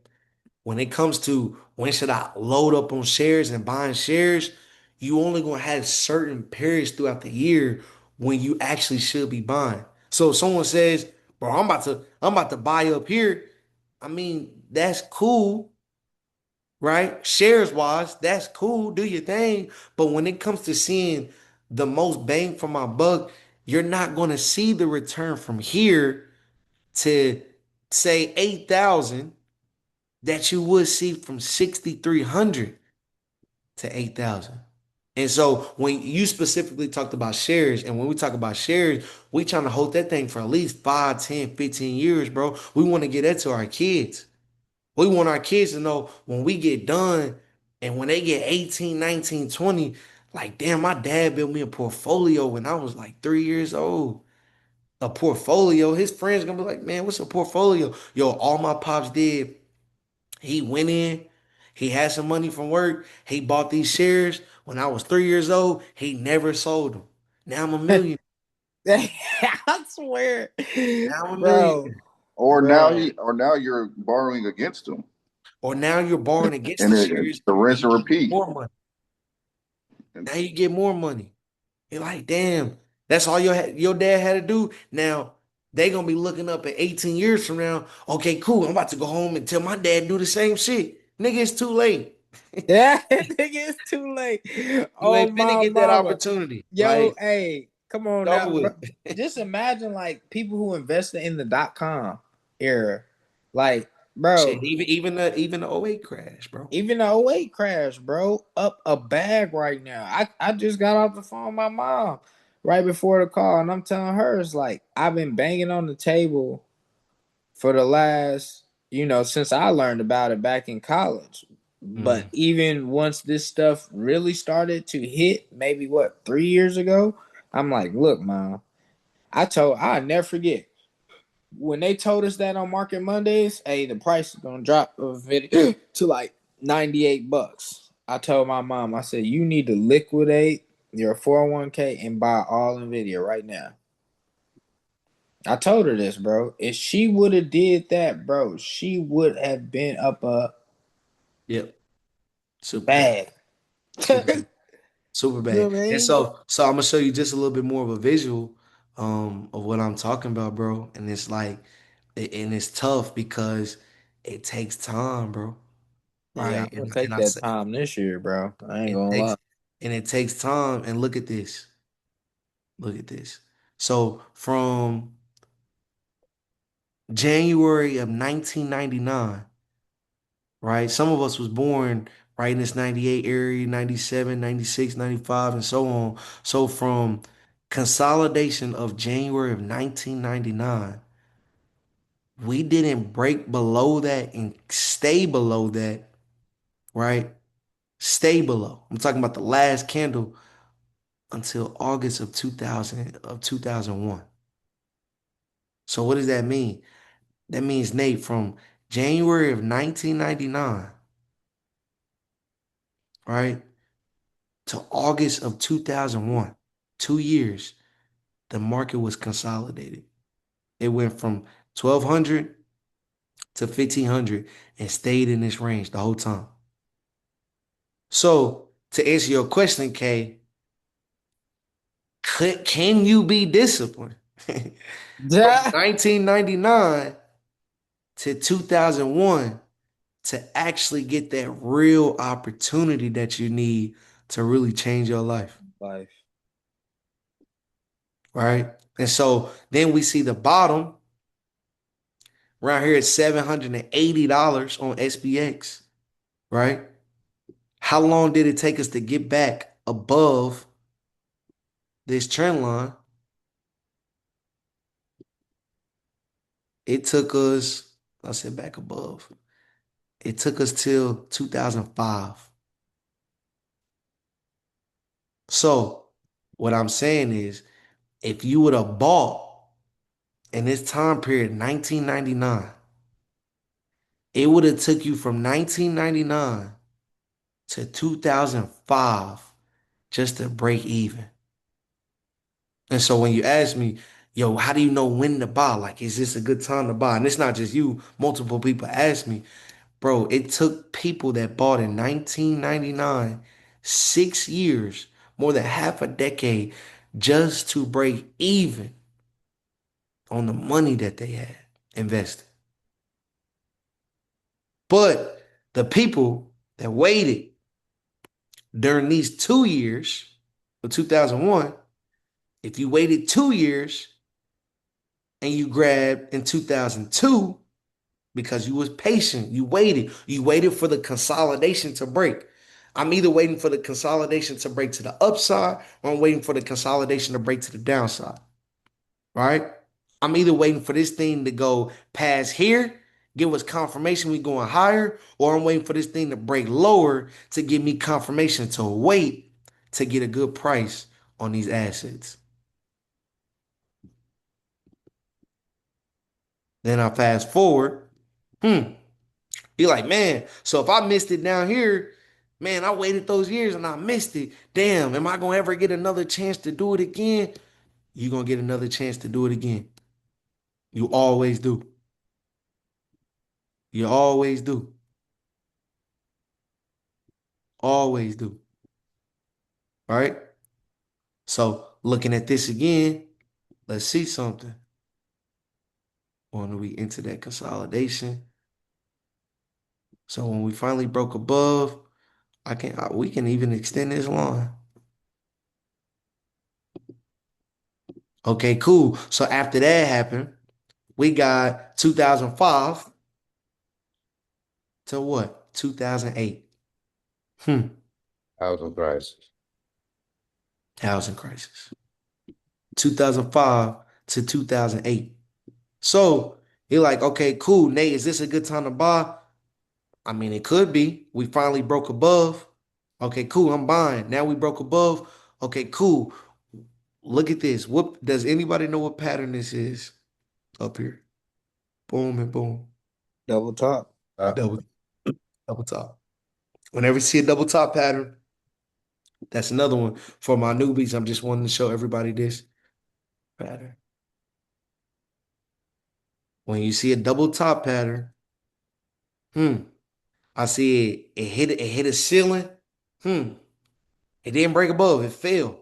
when it comes to when should I load up on shares and buying shares, you only gonna have certain periods throughout the year when you actually should be buying. So if someone says, bro, I'm about to buy up here, I mean, that's cool, right? Shares wise, that's cool. Do your thing. But when it comes to seeing the most bang for my buck, you're not gonna see the return from here to say 8,000 that you would see from 6,300 to 8,000. And so when you specifically talked about shares, and when we talk about shares, we trying to hold that thing for at least 5, 10, 15 years, bro. We want to get that to our kids. We want our kids to know when we get done and when they get 18, 19, 20, like, damn, my dad built me a portfolio when I was like 3 years old. A portfolio. His friends gonna be like, man, what's a portfolio? Yo, all my pops did, he went in, he had some money from work, he bought these shares. When I was 3 years old, he never sold them. Now I'm a million. I swear, Now I'm a bro, million. bro. or now you're borrowing against them, Or now you're borrowing against and the it's shares the and rinse you and get repeat. more money. And Now you get more money. You're like, damn, that's all your dad had to do. Now they gonna be looking up at 18 years from now. Okay, cool. I'm about to go home and tell my dad do the same shit. Nigga, it's too late. Yeah, nigga, it's too late. You Oh ain't finna my get that mama. opportunity. Yo, Like, hey, come on go now, with bro. it. Just imagine like people who invested in the .com era. Like, bro, Shit, even the '08 crash, bro. even the '08 crash, bro, up a bag right now. I just got off the phone with my mom right before the call, and I'm telling her it's like I've been banging on the table for the last, since I learned about it back in college. But Mm. even once this stuff really started to hit, maybe what, 3 years ago, I'm like, look, man, I'll never forget when they told us that on Market Mondays, hey, the price is gonna drop of it to like $98. I told my mom, I said, you need to liquidate your 401k and buy all Nvidia right now. I told her this, bro. If she would have did that, bro, she would have been up a Yep. Super bad. bag. Super bad. Super You know bad. what I And mean? so I'm gonna show you just a little bit more of a visual of what I'm talking about, bro. And it's like and it's tough because it takes time, bro. Yeah, Right? I'm gonna And take I that say time this year, bro. I ain't it gonna lie. takes and it takes time. And look at this. Look at this. So from January of 1999, right? Some of us was born right in this 98 area, 97, 96, 95, and so on. So from consolidation of January of 1999, we didn't break below that and stay below that, right? Stay below. I'm talking about the last candle until August of 2001. So what does that mean? That means Nate from January of 1999, right? to August of 2001, 2 years, the market was consolidated. It went from 1200 to 1500 and stayed in this range the whole time. So, to answer your question, Kay, can you be disciplined? From Yeah. 1999 to 2001 to actually get that real opportunity that you need to really change your life, Life. right? And so then we see the bottom around here at $780 on SPX, right? How long did it take us to get back above this trend line? It took us, I said back above. It took us till 2005. So what I'm saying is, if you would have bought in this time period, 1999, it would have took you from 1999 to 2005 just to break even. And so when you ask me, yo, how do you know when to buy? Like, is this a good time to buy? And it's not just you, multiple people ask me, bro, it took people that bought in 1999, 6 years, more than half a decade, just to break even on the money that they had invested. But the people that waited during these 2 years of 2001, if you waited 2 years and you grabbed in 2002 because you was patient, you waited for the consolidation to break. I'm either waiting for the consolidation to break to the upside or I'm waiting for the consolidation to break to the downside, right? I'm either waiting for this thing to go past here, give us confirmation we going higher, or I'm waiting for this thing to break lower to give me confirmation to wait to get a good price on these assets. Then I fast forward. Be like, man, so if I missed it down here, man, I waited those years and I missed it. Damn, am I gonna ever get another chance to do it again? You're gonna get another chance to do it again. You always do. You always do. Always do. All right. So looking at this again, let's see something. When we enter that consolidation. So when we finally broke above, we can even extend this line. Okay, cool. So after that happened, we got 2005 to what? 2008. Housing crisis. Housing crisis. 2005 to 2008. So you're like, okay, cool. Nate, is this a good time to buy? I mean, it could be. We finally broke above. Okay, cool. I'm buying. Now we broke above. Okay, cool. Look at this. What does anybody know what pattern this is up here? Boom and boom. Double top. Double double top. Whenever you see a double top pattern, that's another one. For my newbies, I'm just wanting to show everybody this pattern. When you see a double top pattern, I see it hit a ceiling. It didn't break above, it fell.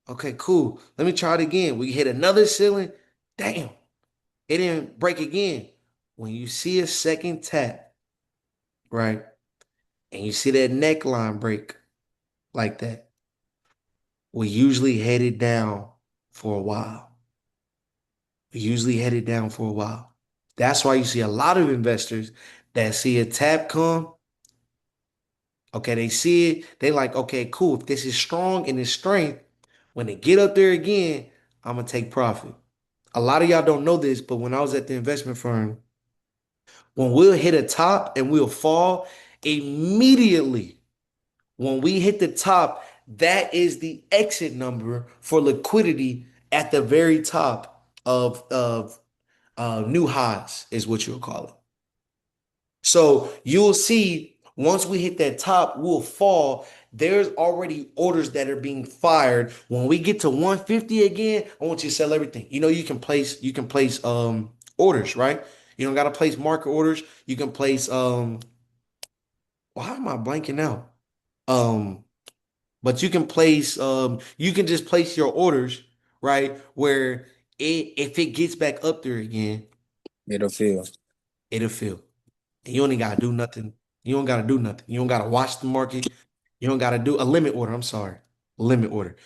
Okay, cool. Let me try it again. We hit another ceiling. Damn, it didn't break again. When you see a second tap, right, and you see that neckline break like that, we usually headed down for a while. We usually headed down for a while. That's why you see a lot of investors that see a tap come. Okay, they see it. They like, okay, cool. If this is strong in its strength, when they get up there again, I'm gonna take profit. A lot of y'all don't know this, but when I was at the investment firm, when we'll hit a top and we'll fall, immediately when we hit the top, that is the exit number for liquidity at the very top of new highs, is what you'll call it. So you'll see Once we hit that top, we'll fall. There's already orders that are being fired. When we get to 150 again, I want you to sell everything. You can place orders, right? You don't gotta place market orders. You can place why am I blanking out? Um, but you can just place your orders, right? Where if it gets back up there again, It'll feel. it'll fill. And you only gotta do nothing. You don't gotta do nothing. You don't gotta watch the market. You don't gotta do a limit order. I'm sorry. Limit order.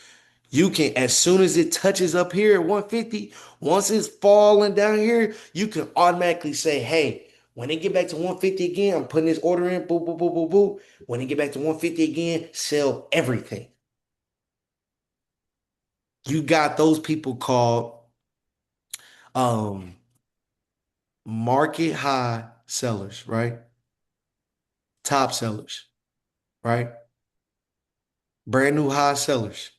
You can, as soon as it touches up here at 150, once it's falling down here, you can automatically say, hey, when it get back to 150 again, I'm putting this order in, boop, boop, boop, boop, boop. When it get back to 150 again, sell everything. You got those people called um market high sellers, right? Top sellers, right? Brand new high sellers.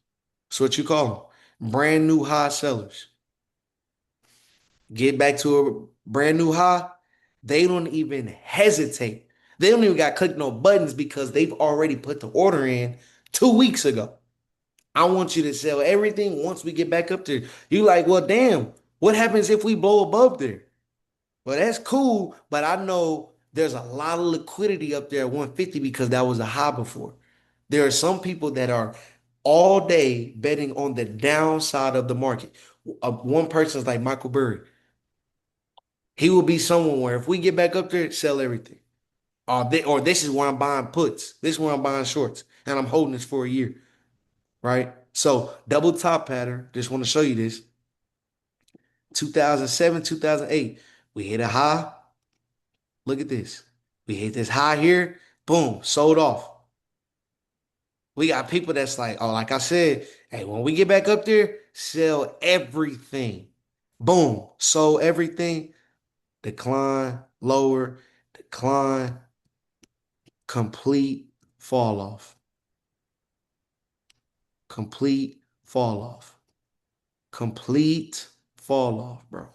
That's what you call them. Brand new high sellers. Get back to a brand new high. They don't even hesitate. They don't even got click no buttons because they've already put the order in 2 weeks ago. I want you to sell everything once we get back up there. You like, well, damn, what happens if we blow above there? Well, that's cool, but I know there's a lot of liquidity up there at 150 because that was a high before. There are some people that are all day betting on the downside of the market. One person's like Michael Burry. He will be someone where if we get back up there, sell everything. Or this is where I'm buying puts. This is where I'm buying shorts. And I'm holding this for a year. Right? So double top pattern. Just want to show you this. 2007, 2008. We hit a high. Look at this. We hit this high here. Boom. Sold off. We got people that's like, oh, like I said, hey, when we get back up there, sell everything. Boom. Sold everything. Decline, lower, decline, complete fall off. Complete fall off. Complete fall off, bro.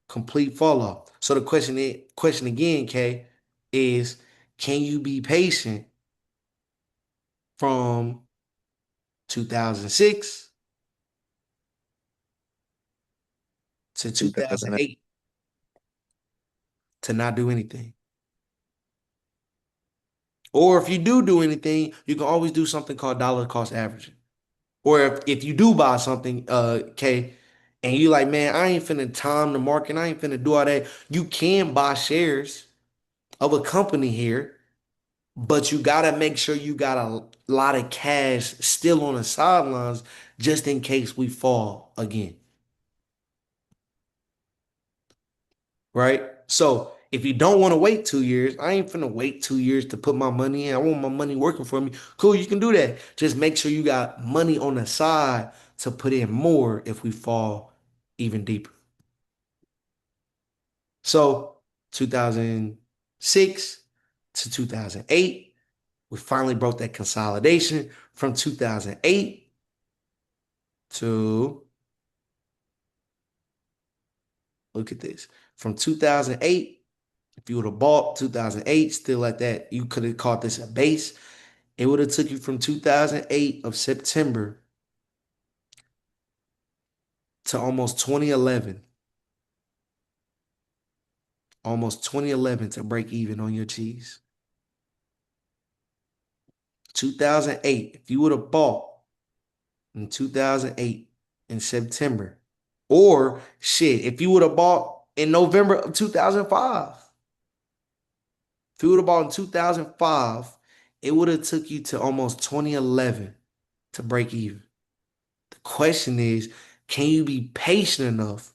Complete fall off. So the question again, K, is can you be patient from 2006 to 2008. 2008 to not do anything? Or if you do anything, you can always do something called dollar cost averaging. Or if you do buy something, K, and you like, man, I ain't finna time the market, I ain't finna do all that. You can buy shares of a company here, but you gotta make sure you got a lot of cash still on the sidelines just in case we fall again. Right? So if you don't want to wait 2 years, I ain't finna wait 2 years to put my money in. I want my money working for me. Cool, you can do that. Just make sure you got money on the side to put in more if we fall even deeper. So 2006 to 2008, we finally broke that consolidation from 2008 to, look at this, from 2008, if you would have bought 2008, still at that, you could have called this a base. It would have took you from 2008 of September to almost 2011 to break even on your cheese. 2008, if you would have bought in 2008 in September, or shit, if you would have bought in November of 2005, if you would have bought in 2005, it would have took you to almost 2011 to break even. The question is, can you be patient enough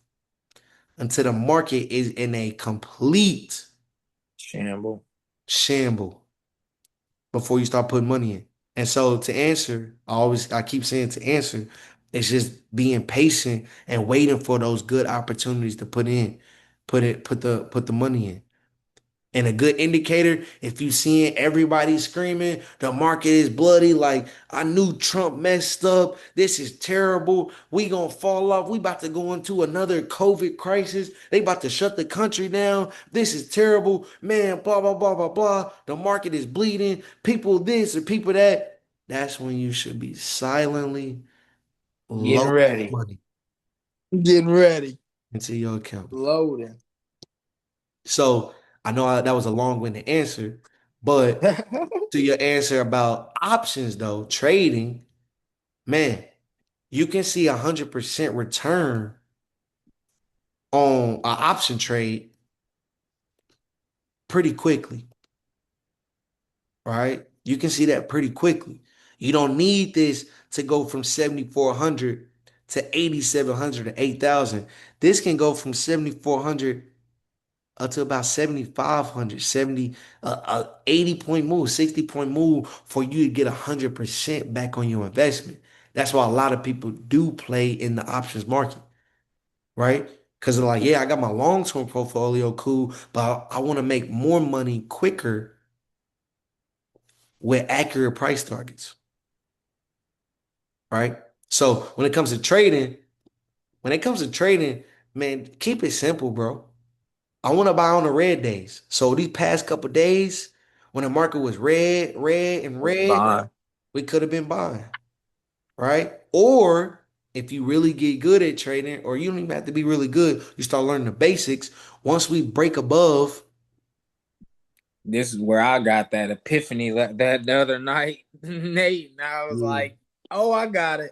until the market is in a complete Shamble. shamble before you start putting money in? And so to answer, I keep saying to answer, it's just being patient and waiting for those good opportunities to put the money in. And a good indicator, if you seeing everybody screaming, the market is bloody, like I knew Trump messed up. This is terrible. We gonna fall off. We about to go into another COVID crisis. They about to shut the country down. This is terrible. Man, blah, blah, blah, blah, blah. The market is bleeding. People this or people that. That's when you should be silently Getting loading ready. money Getting ready. into your account. Loading. So I know that was a long-winded answer, but to your answer about options though, trading, man, you can see 100% return on an option trade pretty quickly, right? You can see that pretty quickly. You don't need this to go from 7,400 to 8,700 to 8,000. This can go from 7,400 up to about 7,500, 80 point move, 60 point move for you to get 100% back on your investment. That's why a lot of people do play in the options market, right? Because they're like, yeah, I got my long-term portfolio, cool, but I want to make more money quicker with accurate price targets, right? So when it comes to trading, man, keep it simple, bro. I want to buy on the red days. So these past couple days, when the market was red, red, and red, Bye. we could have been buying, right? Or if you really get good at trading, or you don't even have to be really good, you start learning the basics. Once we break above, This is where I got that epiphany that the other night, Nate. And I was yeah, like, oh, I got it.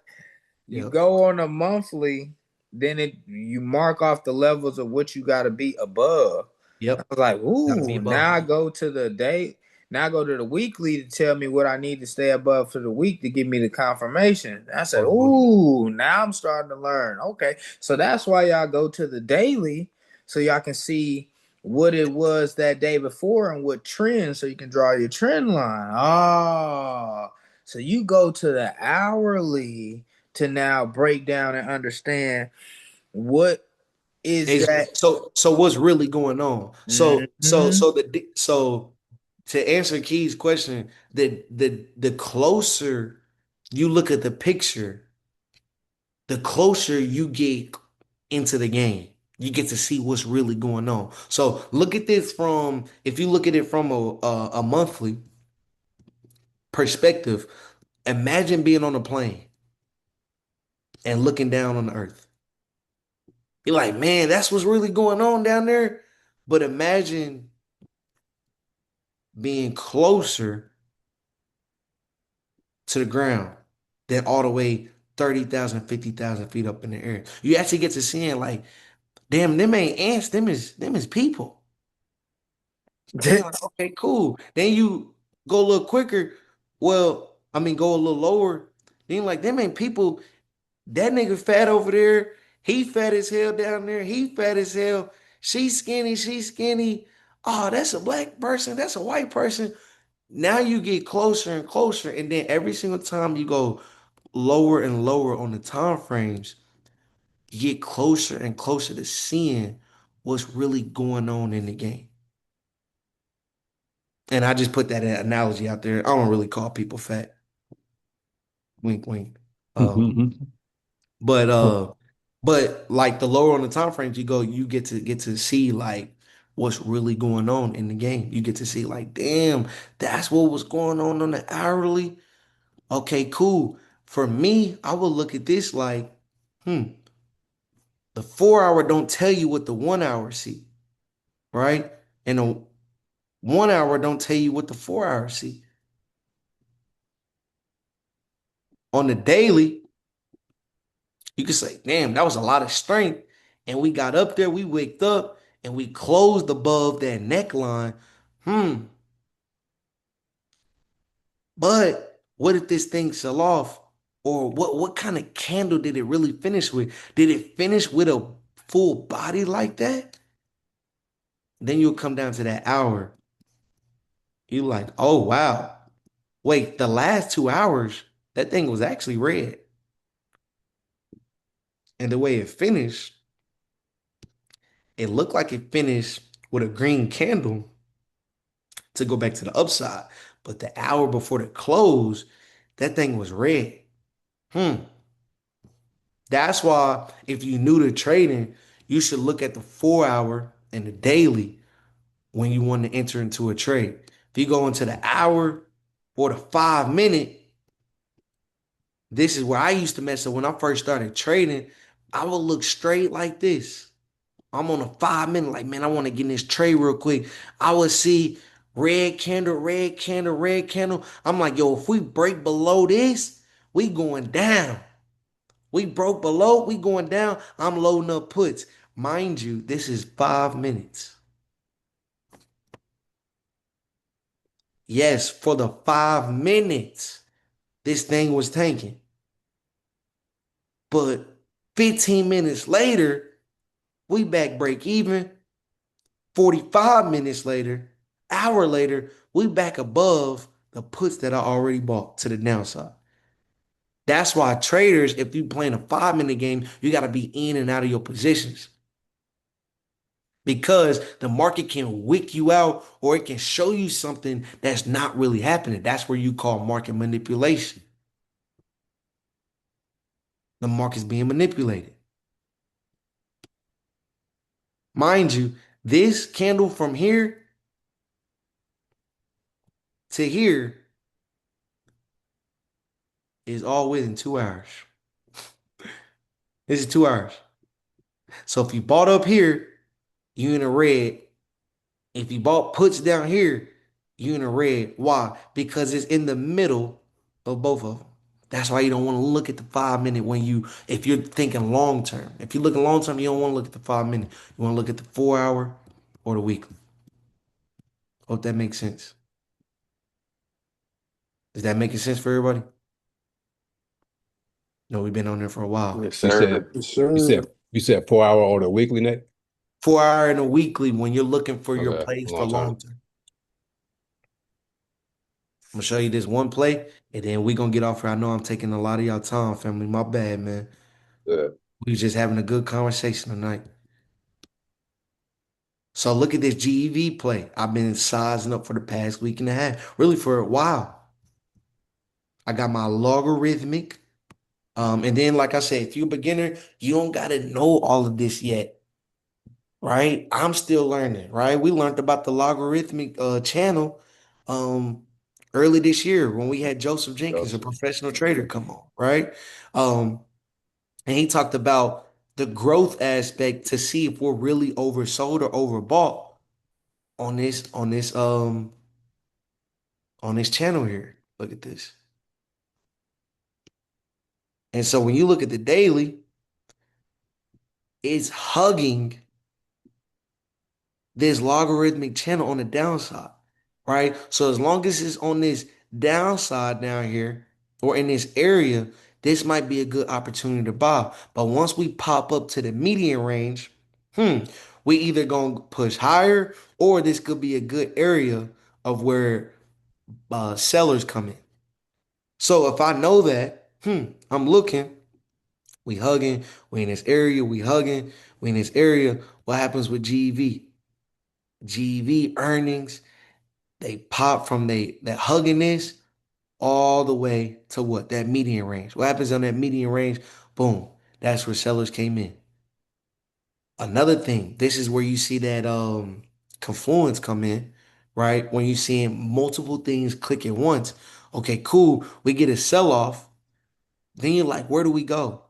You yep, go on a monthly, then you mark off the levels of what you got to be above. I yep, was like, gotta be ooh, above. now I go to the day. Now I go to the weekly to tell me what I need to stay above for the week to give me the confirmation. I said, Mhm. ooh, now I'm starting to learn. Okay. So that's why y'all go to the daily so y'all can see what it was that day before and what trend so you can draw your trend line. Oh, so you go to the hourly to now break down and understand what is that. So what's really going on? Mhm. So to answer Key's question, the closer you look at the picture, the closer you get into the game. You get to see what's really going on. So look at this from if you look at it from a monthly perspective, imagine being on a plane and looking down on the earth. You're like, man, that's what's really going on down there. But imagine being closer to the ground than all the way 30,000, 50,000 feet up in the air. You actually get to seeing like, damn, them ain't ants, them is people. And then like, okay, cool. Then you go a little quicker. Well, I mean, go a little lower. Then like, them ain't people. That nigga fat over there. He fat as hell down there. He fat as hell. She skinny. She skinny. Oh, that's a black person. That's a white person. Now you get closer and closer, and then every single time you go lower and lower on the time frames, you get closer and closer to seeing what's really going on in the game. And I just put that analogy out there. I don't really call people fat. Wink, wink. Mhm. But Oh, but like the lower on the time frames you go, you get to see like what's really going on in the game. You get to see like, damn, that's what was going on the hourly. Okay, cool. For me, I would look at this like, hmm, the 4 hour don't tell you what the 1 hour see, right? And the 1 hour don't tell you what the 4 hour see. On the daily, you can say, damn, that was a lot of strength. And we got up there, we waked up, and we closed above that neckline. Hmm. But what if this thing fell off? Or what kind of candle did it really finish with? Did it finish with a full body like that? Then you'll come down to that hour. You like, oh wow. Wait, the last 2 hours, that thing was actually red. And the way it finished, it looked like it finished with a green candle. to go back to the upside. But the hour before the close, that thing was red. Hmm. That's why if you're new to trading, you should look at the 4 hour and the daily when you want to enter into a trade. If you go into the hour or the 5 minute, this is where I used to mess up when I first started trading. I would look straight like this. I'm on a 5 minute, like, man, I want to get in this trade real quick. I would see red candle, red candle, red candle. I'm like, yo, if we break below this, we going down. We broke below, we going down. I'm loading up puts. Mind you, this is 5 minutes. Yes, for the 5 minutes, this thing was tanking. But 15 minutes later, we back break even. 45 minutes later, hour later, we back above the puts that I already bought to the downside. That's why traders, if you playing a 5 minute game, you got to be in and out of your positions because the market can wick you out or it can show you something that's not really happening. That's where you call market manipulation. The market's being manipulated. Mind you, this candle from here to here is all within 2 hours. This is 2 hours. So if you bought up here, you in a red. If you bought puts down here, you in a red. Why? Because it's in the middle of both of them. That's why you don't want to look at the 5 minute if you're thinking long term. If you're looking long term, you don't want to look at the 5 minute. You want to look at the 4 hour or the weekly. Hope that makes sense. Is that making sense for everybody? No, we've been on there for a while. Yes, You sir. said Yes, you sir. said you said 4 hour or the weekly net? 4 hour and a weekly when you're looking for your Okay, plays for long term. long term. I'm gonna show you this one play, and then we gonna get off here. I know I'm taking a lot of y'all time, family. My bad, man. Yeah. We was just having a good conversation tonight. So look at this GEV play. I've been sizing up for the past week and a half, really for a while. I got my logarithmic. And then, like I said, if you're a beginner, you don't gotta know all of this yet, right? I'm still learning, right? We learned about the logarithmic channel early this year when we had Joseph Jenkins, a Gotcha. professional trader, come on, right? Um, and he talked about the growth aspect to see if we're really oversold or overbought on this channel here. Look at this. And so when you look at the daily, it's hugging this logarithmic channel on the downside, right? So as long as it's on this downside down here or in this area, this might be a good opportunity to buy. But once we pop up to the median range, we either gonna push higher or this could be a good area of where sellers come in. So if I know that, I'm looking, we hugging, we in this area, we hugging, we in this area. What happens with GV? GV earnings, they pop from that hugging this all the way to what? That median range. What happens on that median range? Boom. That's where sellers came in. Another thing, this is where you see that confluence come in, right? When you're seeing multiple things click at once. Okay, cool. We get a sell-off. Then you're like, where do we go?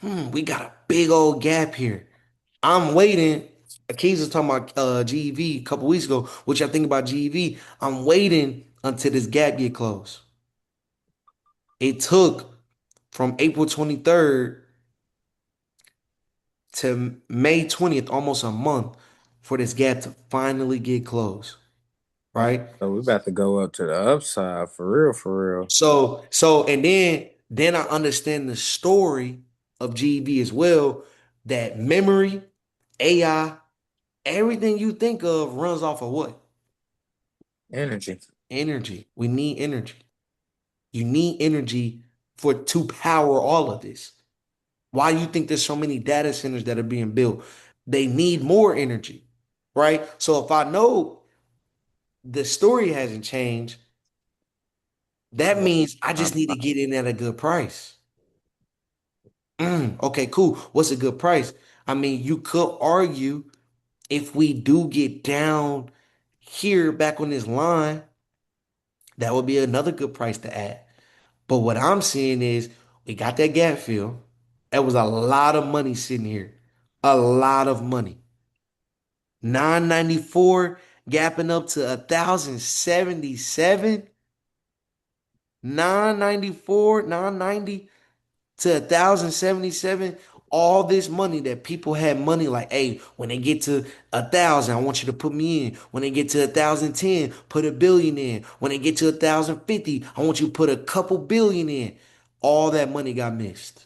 We got a big old gap here. I'm waiting. Keys was talking about GEV a couple weeks ago, which I think about GEV. I'm waiting until this gap get closed. It took from April 23rd to May 20th, almost a month, for this gap to finally get closed, right? So we about to go up to the upside for real, for real. And then I understand the story of GEV as well, that memory, AI, everything you think of runs off of what? Energy. Energy. We need energy. You need energy to power all of this. Why do you think there's so many data centers that are being built? They need more energy, right? So if I know the story hasn't changed. That means I Uh, just need to get in at a good price. Okay, cool. What's a good price? I mean, you could argue if we do get down here back on this line, that would be another good price to add. But what I'm seeing is we got that gap fill. That was a lot of money sitting here. A lot of money. 994 gapping up to 1,077. 994, 990 to 1,077. All this money that people had money like, hey, when they get to 1,000, I want you to put me in. When they get to 1,010, put a billion in. When they get to 1,050, I want you to put a couple billion in. All that money got missed.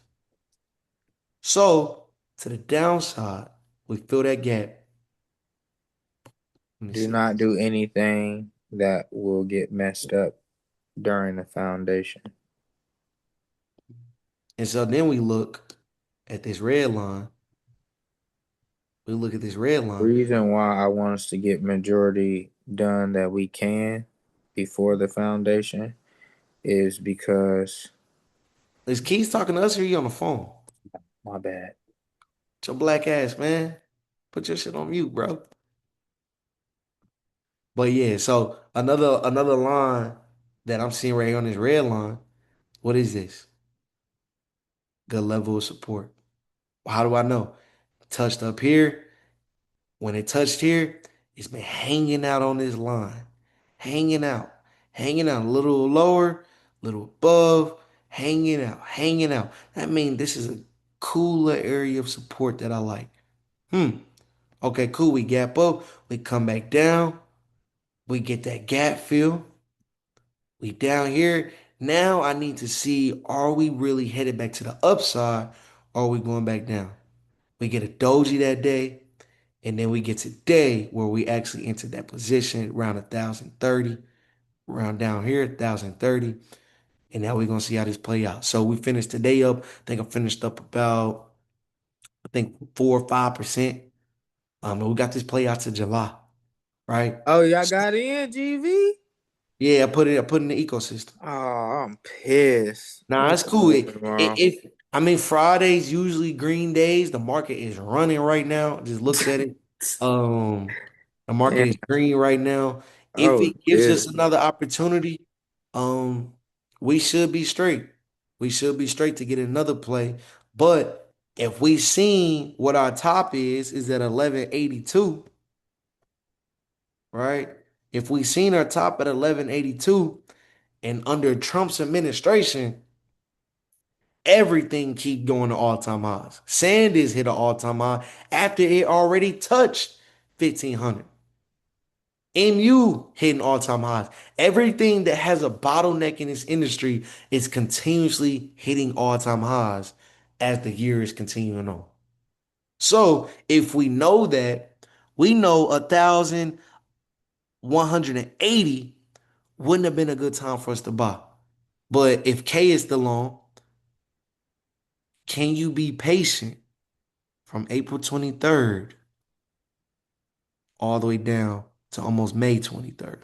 So to the downside, we fill that gap. Let me do see. not do anything that will get messed up during the foundation. And so then we look at this red line. We look at this red line. Reason why I want us to get majority done that we can before the foundation is because Is Keys talking to us or you on the phone? my bad. It's your black ass, man. Put your shit on mute, bro. But yeah, so another line that I'm seeing right here on this red line. What is this? Good level of support. How do I know? Touched up here. When it touched here, it's been hanging out on this line. Hanging out a little lower, little above, hanging out. That means this is a cooler area of support that I like. Hmm. Okay, cool. We gap up, we come back down, we get that gap fill. We down here. Now I need to see, are we really headed back to the upside or are we going back down? We get a doji that day, and then we get today where we actually entered that position around 1,030, around down here, 1,030. And now we're gonna see how this play out. So we finished today up. I think I finished up about, I think 4 or 5%. And we got this play out to July, right? Oh, y'all got in GV? Yeah, I put in the ecosystem. Oh, I'm pissed. I'm Nah, it's gonna cool. do it tomorrow. If I mean Fridays usually green days. The market is running right now. Just looked at it. Um, the market Man, is green right now. I If was it gives us pissed. another opportunity, um, we should be straight. We should be straight to get another play. But if we seen what our top is at 1182, right? If we seen our top at 1182 and under Trump's administration, everything keep going to all-time highs. Sanders hit an all-time high after it already touched 1,500. MU hitting all-time highs. Everything that has a bottleneck in this industry is continuously hitting all-time highs as the year is continuing on. So if we know that, we know 1,180 wouldn't have been a good time for us to buy. But if K is still on, can you be patient from April 23rd all the way down to almost May 23rd?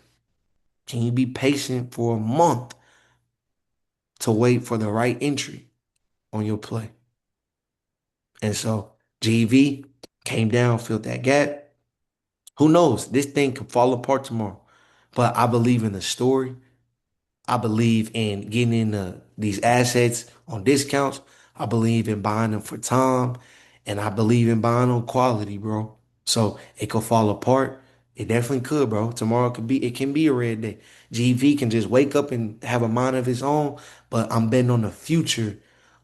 Can you be patient for a month to wait for the right entry on your play? And so GV came down, filled that gap. Who knows? This thing could fall apart tomorrow. But I believe in the story. I believe in getting in these assets on discounts. I believe in buying them for time, and I believe in buying on quality, bro. So it could fall apart. It definitely could, bro. Tomorrow it can be a red day. GV can just wake up and have a mind of his own, but I'm betting on the future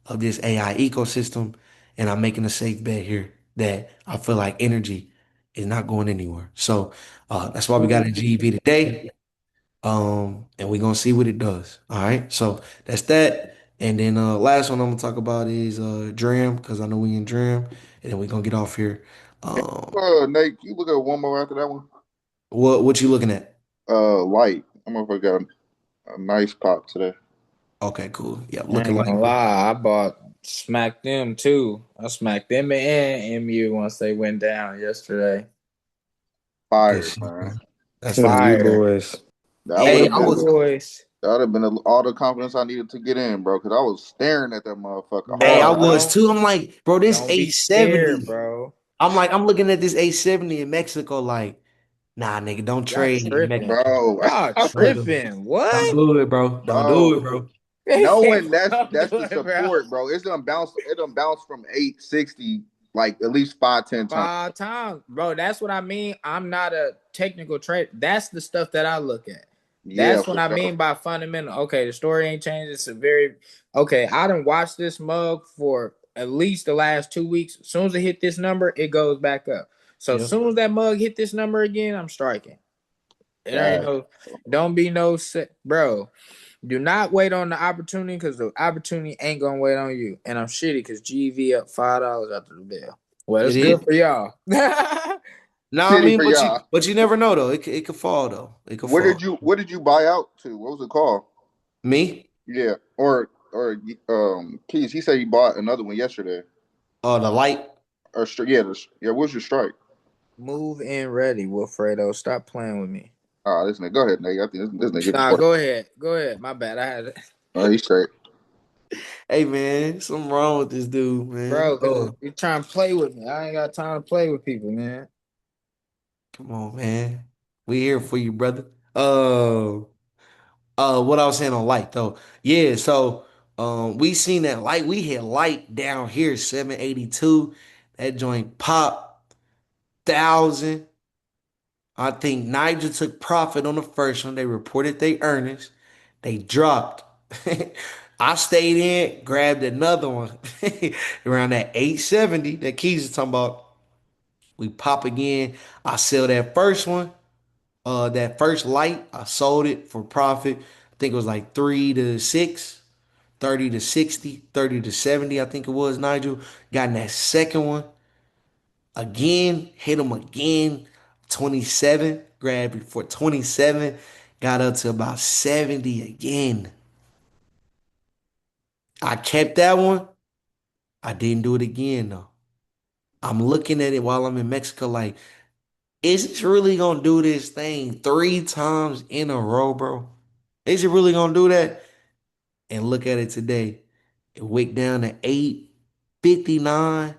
of this AI ecosystem, and I'm making a safe bet here that I feel like energy is not going anywhere. So that's why we got a GV today. And we're gonna see what it does. All right. So that's that. And then last one I'm gonna talk about is Dram, because I know we in Dram, and then we're gonna get off here. Um Nate, you look at one more after that one. what you looking at? Light. I'm gonna got a nice pop today. Okay, cool. Yeah, I looking ain't like gonna lie, I bought smacked them too. I smacked them and MU once they went down yesterday. good Fire, shit, man. bro. That's Them fire. U Fire. boys. That would Yeah, Hey, have I you been was boys. that would have been all the confidence I needed to get in, bro. Because I was staring at that motherfucker hey, I Bro, hard. was don't too. I'm like, bro, this don't be scared, 870. bro. I'm looking at this 870 in Mexico, like, nah, nigga, don't Y'all trade in tripping. Mexico. Bro. Y'all Don't do it. tripping. Don't What? do it, bro. Don't do it, Bro. bro. They said, Knowing don't that's do the it, bro. support, bro. It done bounce from 860 like at least 5, 10 times. 5 times, bro. That's what I mean. I'm not a technical trader. That's the stuff that I look at. Yeah, That's what for I sure. mean by fundamental. Okay, the story ain't changed. It's a very okay. I done watched this mug for at least the last 2 weeks. As soon as it hit this number, it goes back up. So as Yeah, soon as that mug hit this number again, I'm striking. There ain't Facts. no, don't be no, bro. Do not wait on the opportunity because the opportunity ain't gonna wait on you. And I'm shitty because GV up $5 after the bell. Well, it it's is. good for y'all. No, I City mean, for y'all. but you never know though. It could fall though. It could fall. What did you buy out to? What was it called? Me? Yeah. Or Keys, he said he bought another one yesterday. The light. Or yeah, yeah, what's your strike? Move in ready, Wilfredo. Stop playing with me. Ah, this nigga. Go ahead, nigga. I think this nigga Nah, twerk. go ahead. Go ahead. My bad. I had it. Oh, he's straight. Hey man, something wrong with this dude, man. Bro, because you're trying to play with me. I ain't got time to play with people, man. Come on, man. We here for you, brother. What I was saying on light though. Yeah, so we seen that light. We hit light down here, 782. That joint pop 1,000. I think Niger took profit on the first one. They reported their earnings. They dropped. I stayed in, grabbed another one around that 870 that Keys is talking about. We pop again. I sell that first one. That first light, I sold it for profit. I think it was like 3 to 6, 30 to 60, 30 to 70, I think it was, Nigel. Got in that second one. Again, hit him again. 27, grabbed it for 27. Got up to about 70 again. I kept that one. I didn't do it again though. I'm looking at it while I'm in Mexico like, is it really gonna do this thing 3 times in a row, bro? Is it really gonna do that? And look at it today. It wicked down to 859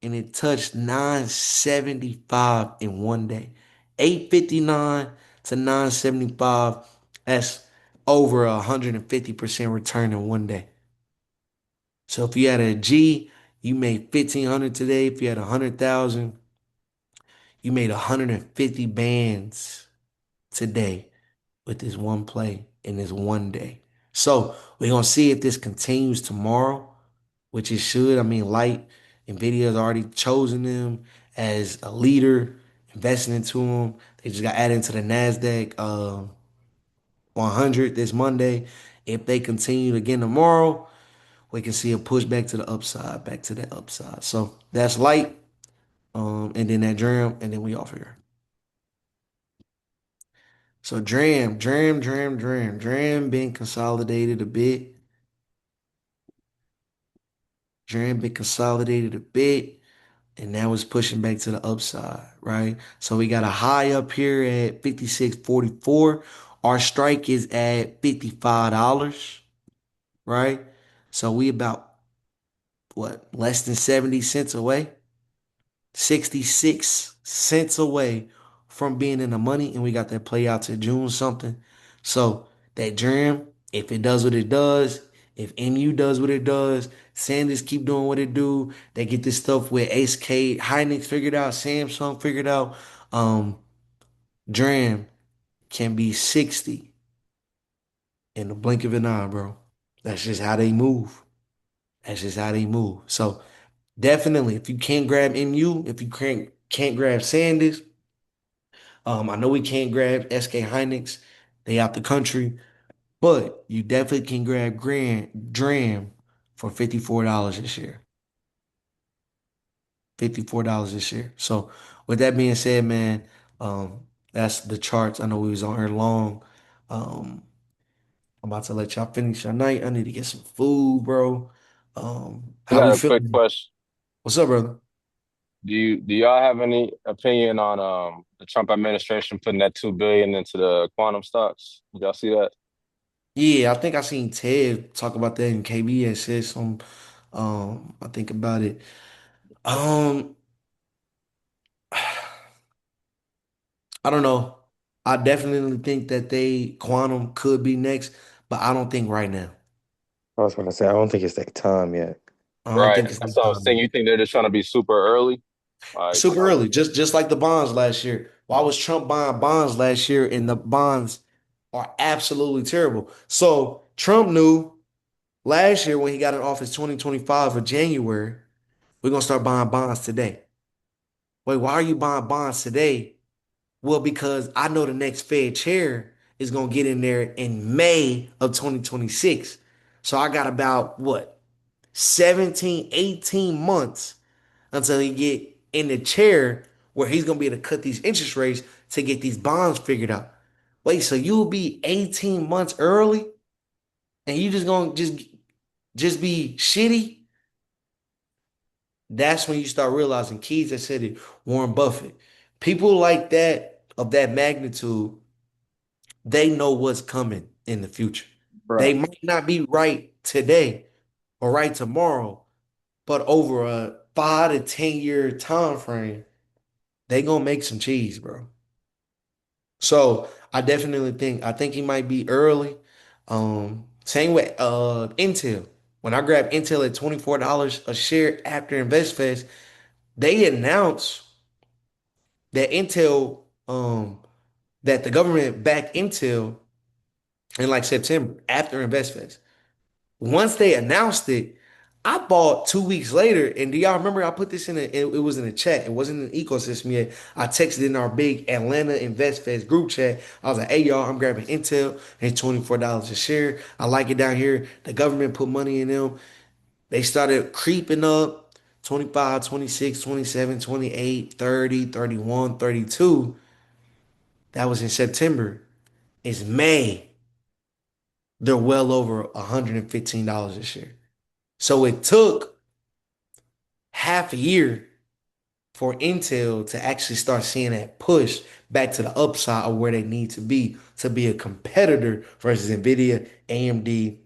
and it touched 975 in one day. 859 to 975. That's over 150% return in one day. So if you had a G, you made 1,500 today. If you had 100,000, you made 150 bands today with this one play in this one day. So we're gonna see if this continues tomorrow, which it should. I mean, Light Nvidia has already chosen them as a leader, investing into them. They just got added into the Nasdaq 100 this Monday. If they continue again tomorrow, we can see a push back to the upside, back to the upside. So that's Light, and then that Dram, and then we off here. So Dram been consolidated a bit. Dram been consolidated a bit, and now it's pushing back to the upside, right? So we got a high up here at 56.44. Our strike is at $55, right? So we about what, less than 70 cents away? 66 cents away from being in the money, and we got that play out to June something. So that Dram, if it does what it does, if MU does what it does, Sanders keep doing what it do, they get this stuff with SK Hynix figured out, Samsung figured out, um, Dram can be 60 in the blink of an eye, bro. That's just how they move. That's just how they move. So definitely, if you can't grab MU, if you can't grab Sanders, I know we can't grab SK Hynix. They out the country. But you definitely can grab Dram for $54 this year. $54 this year. So with that being said, man, that's the charts. I know we was on here long. Um, I'm about to let y'all finish your night. I need to get some food, bro. I How we got a quick feeling? question. What's up, brother? Do y'all have any opinion on the Trump administration putting that 2 billion into the quantum stocks? Did y'all see that? Yeah, I think I seen Ted talk about that in KBS said some I think about it. Um I don't know. I definitely think that they quantum could be next, but I don't think right now. I was gonna say I don't think it's that time yet. I don't Right. think it's the That's what I was time saying. yet. You think they're just trying to be super early? Super early, just like the bonds last year. Why was Trump buying bonds last year and the bonds are absolutely terrible? So Trump knew last year when he got in office 2025 of January, we're gonna start buying bonds today. Wait, why are you buying bonds today? Well, because I know the next Fed chair is gonna get in there in May of 2026. So I got about what 17, 18 months until he get in the chair where he's gonna be able to cut these interest rates to get these bonds figured out. Wait, so you'll be 18 months early and you just gonna just be shitty? That's when you start realizing Keys that said it, Warren Buffett. People like that of that magnitude, they know what's coming in the future. They bro. might not be right today or right tomorrow, but over a 5 to 10 year time frame, they gonna make some cheese, bro. So I definitely think he might be early. Same with Intel. When I grabbed Intel at $24 a share after InvestFest, they announced that that the government backed Intel in like September after InvestFest. Once they announced it, I bought 2 weeks later. And do y'all remember I put this it was in a chat. It wasn't an ecosystem yet. I texted in our big Atlanta Invest Fest group chat. I was like, hey y'all, I'm grabbing Intel. It's $24 a share. I like it down here. The government put money in them. They started creeping up 25, 26, 27, 28, 30, 31, 32. That was in September. It's May. They're well over $115 a share. So it took half a year for Intel to actually start seeing that push back to the upside of where they need to be a competitor versus Nvidia, AMD,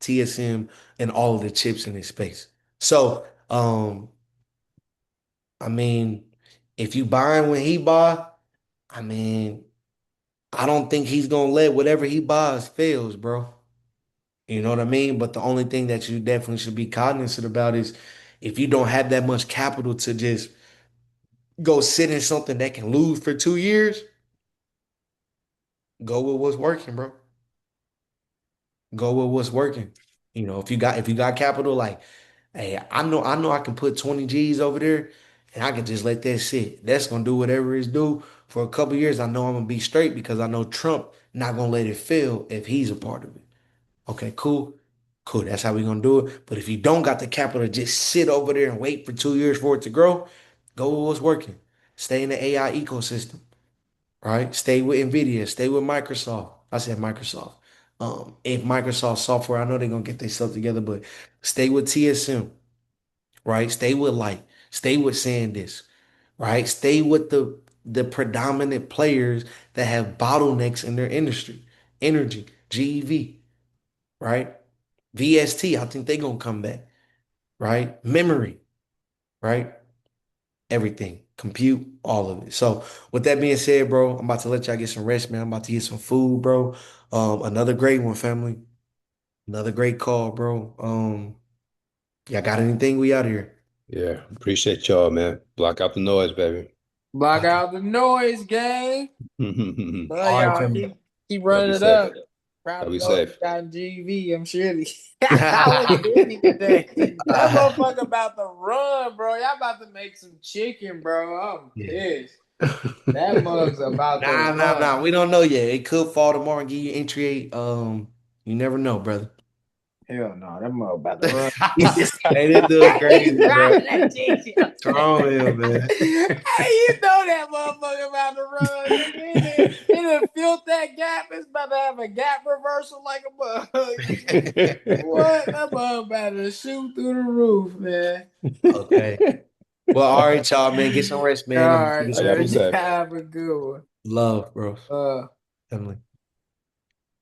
TSM, and all of the chips in this space. So, I mean, if you buying when he buy, I mean, I don't think he's gonna let whatever he buys fails, bro. You know what I mean? But the only thing that you definitely should be cognizant about is if you don't have that much capital to just go sit in something that can lose for 2 years, go with what's working, bro. Go with what's working. If you got capital, like, hey, I know I can put 20 G's over there and I can just let that sit. That's gonna do whatever it's do for a couple years. I know I'm gonna be straight because I know Trump not gonna let it fail if he's a part of it. Okay, cool. Cool. That's how we're gonna do it. But if you don't got the capital to just sit over there and wait for 2 years for it to grow, go with what's working. Stay in the AI ecosystem. Right? Stay with Nvidia, stay with Microsoft. I said Microsoft. If Microsoft software, I know they're gonna get their stuff together, but stay with TSM, right? Stay with Light, stay with SanDisk, right? Stay with the predominant players that have bottlenecks in their industry. Energy, GEV, right? VST, I think they're gonna come back, right? Memory, right? Everything, compute, all of it. So with that being said, bro, I'm about to let y'all get some rest, man. I'm about to get some food, bro. Another great one, family. Another great call, bro. Y'all got anything? We out here. Yeah, appreciate y'all, man. Block out the noise, baby. Block All out the noise, gang. Y'all Love All right, y'all. family. Keep be running it safe. up. Proud Y'all of be those who safe. got GV. I'm sure. I was busy today. That motherfucker about to run, bro. Y'all about to make some chicken, bro. I'm Yeah. pissed. That mug's about to Nah. run. We don't know yet. It could fall tomorrow and give you entry eight. You never know, brother. Hell no, that mug about to run. Hey, this dude He's crazy, bro. driving that GG. What's wrong with him, man? Hey, you know that motherfucker about to run, nigga. He done filled that gap. It's about to have a gap reversal like a bug. What? That mug about to shoot through the roof, man. Okay. Well, all right, y'all, man. Get some rest, All man. I'm gonna right, get Y'all some be man. safe. Have a good one. love, bro. Uh. Definitely.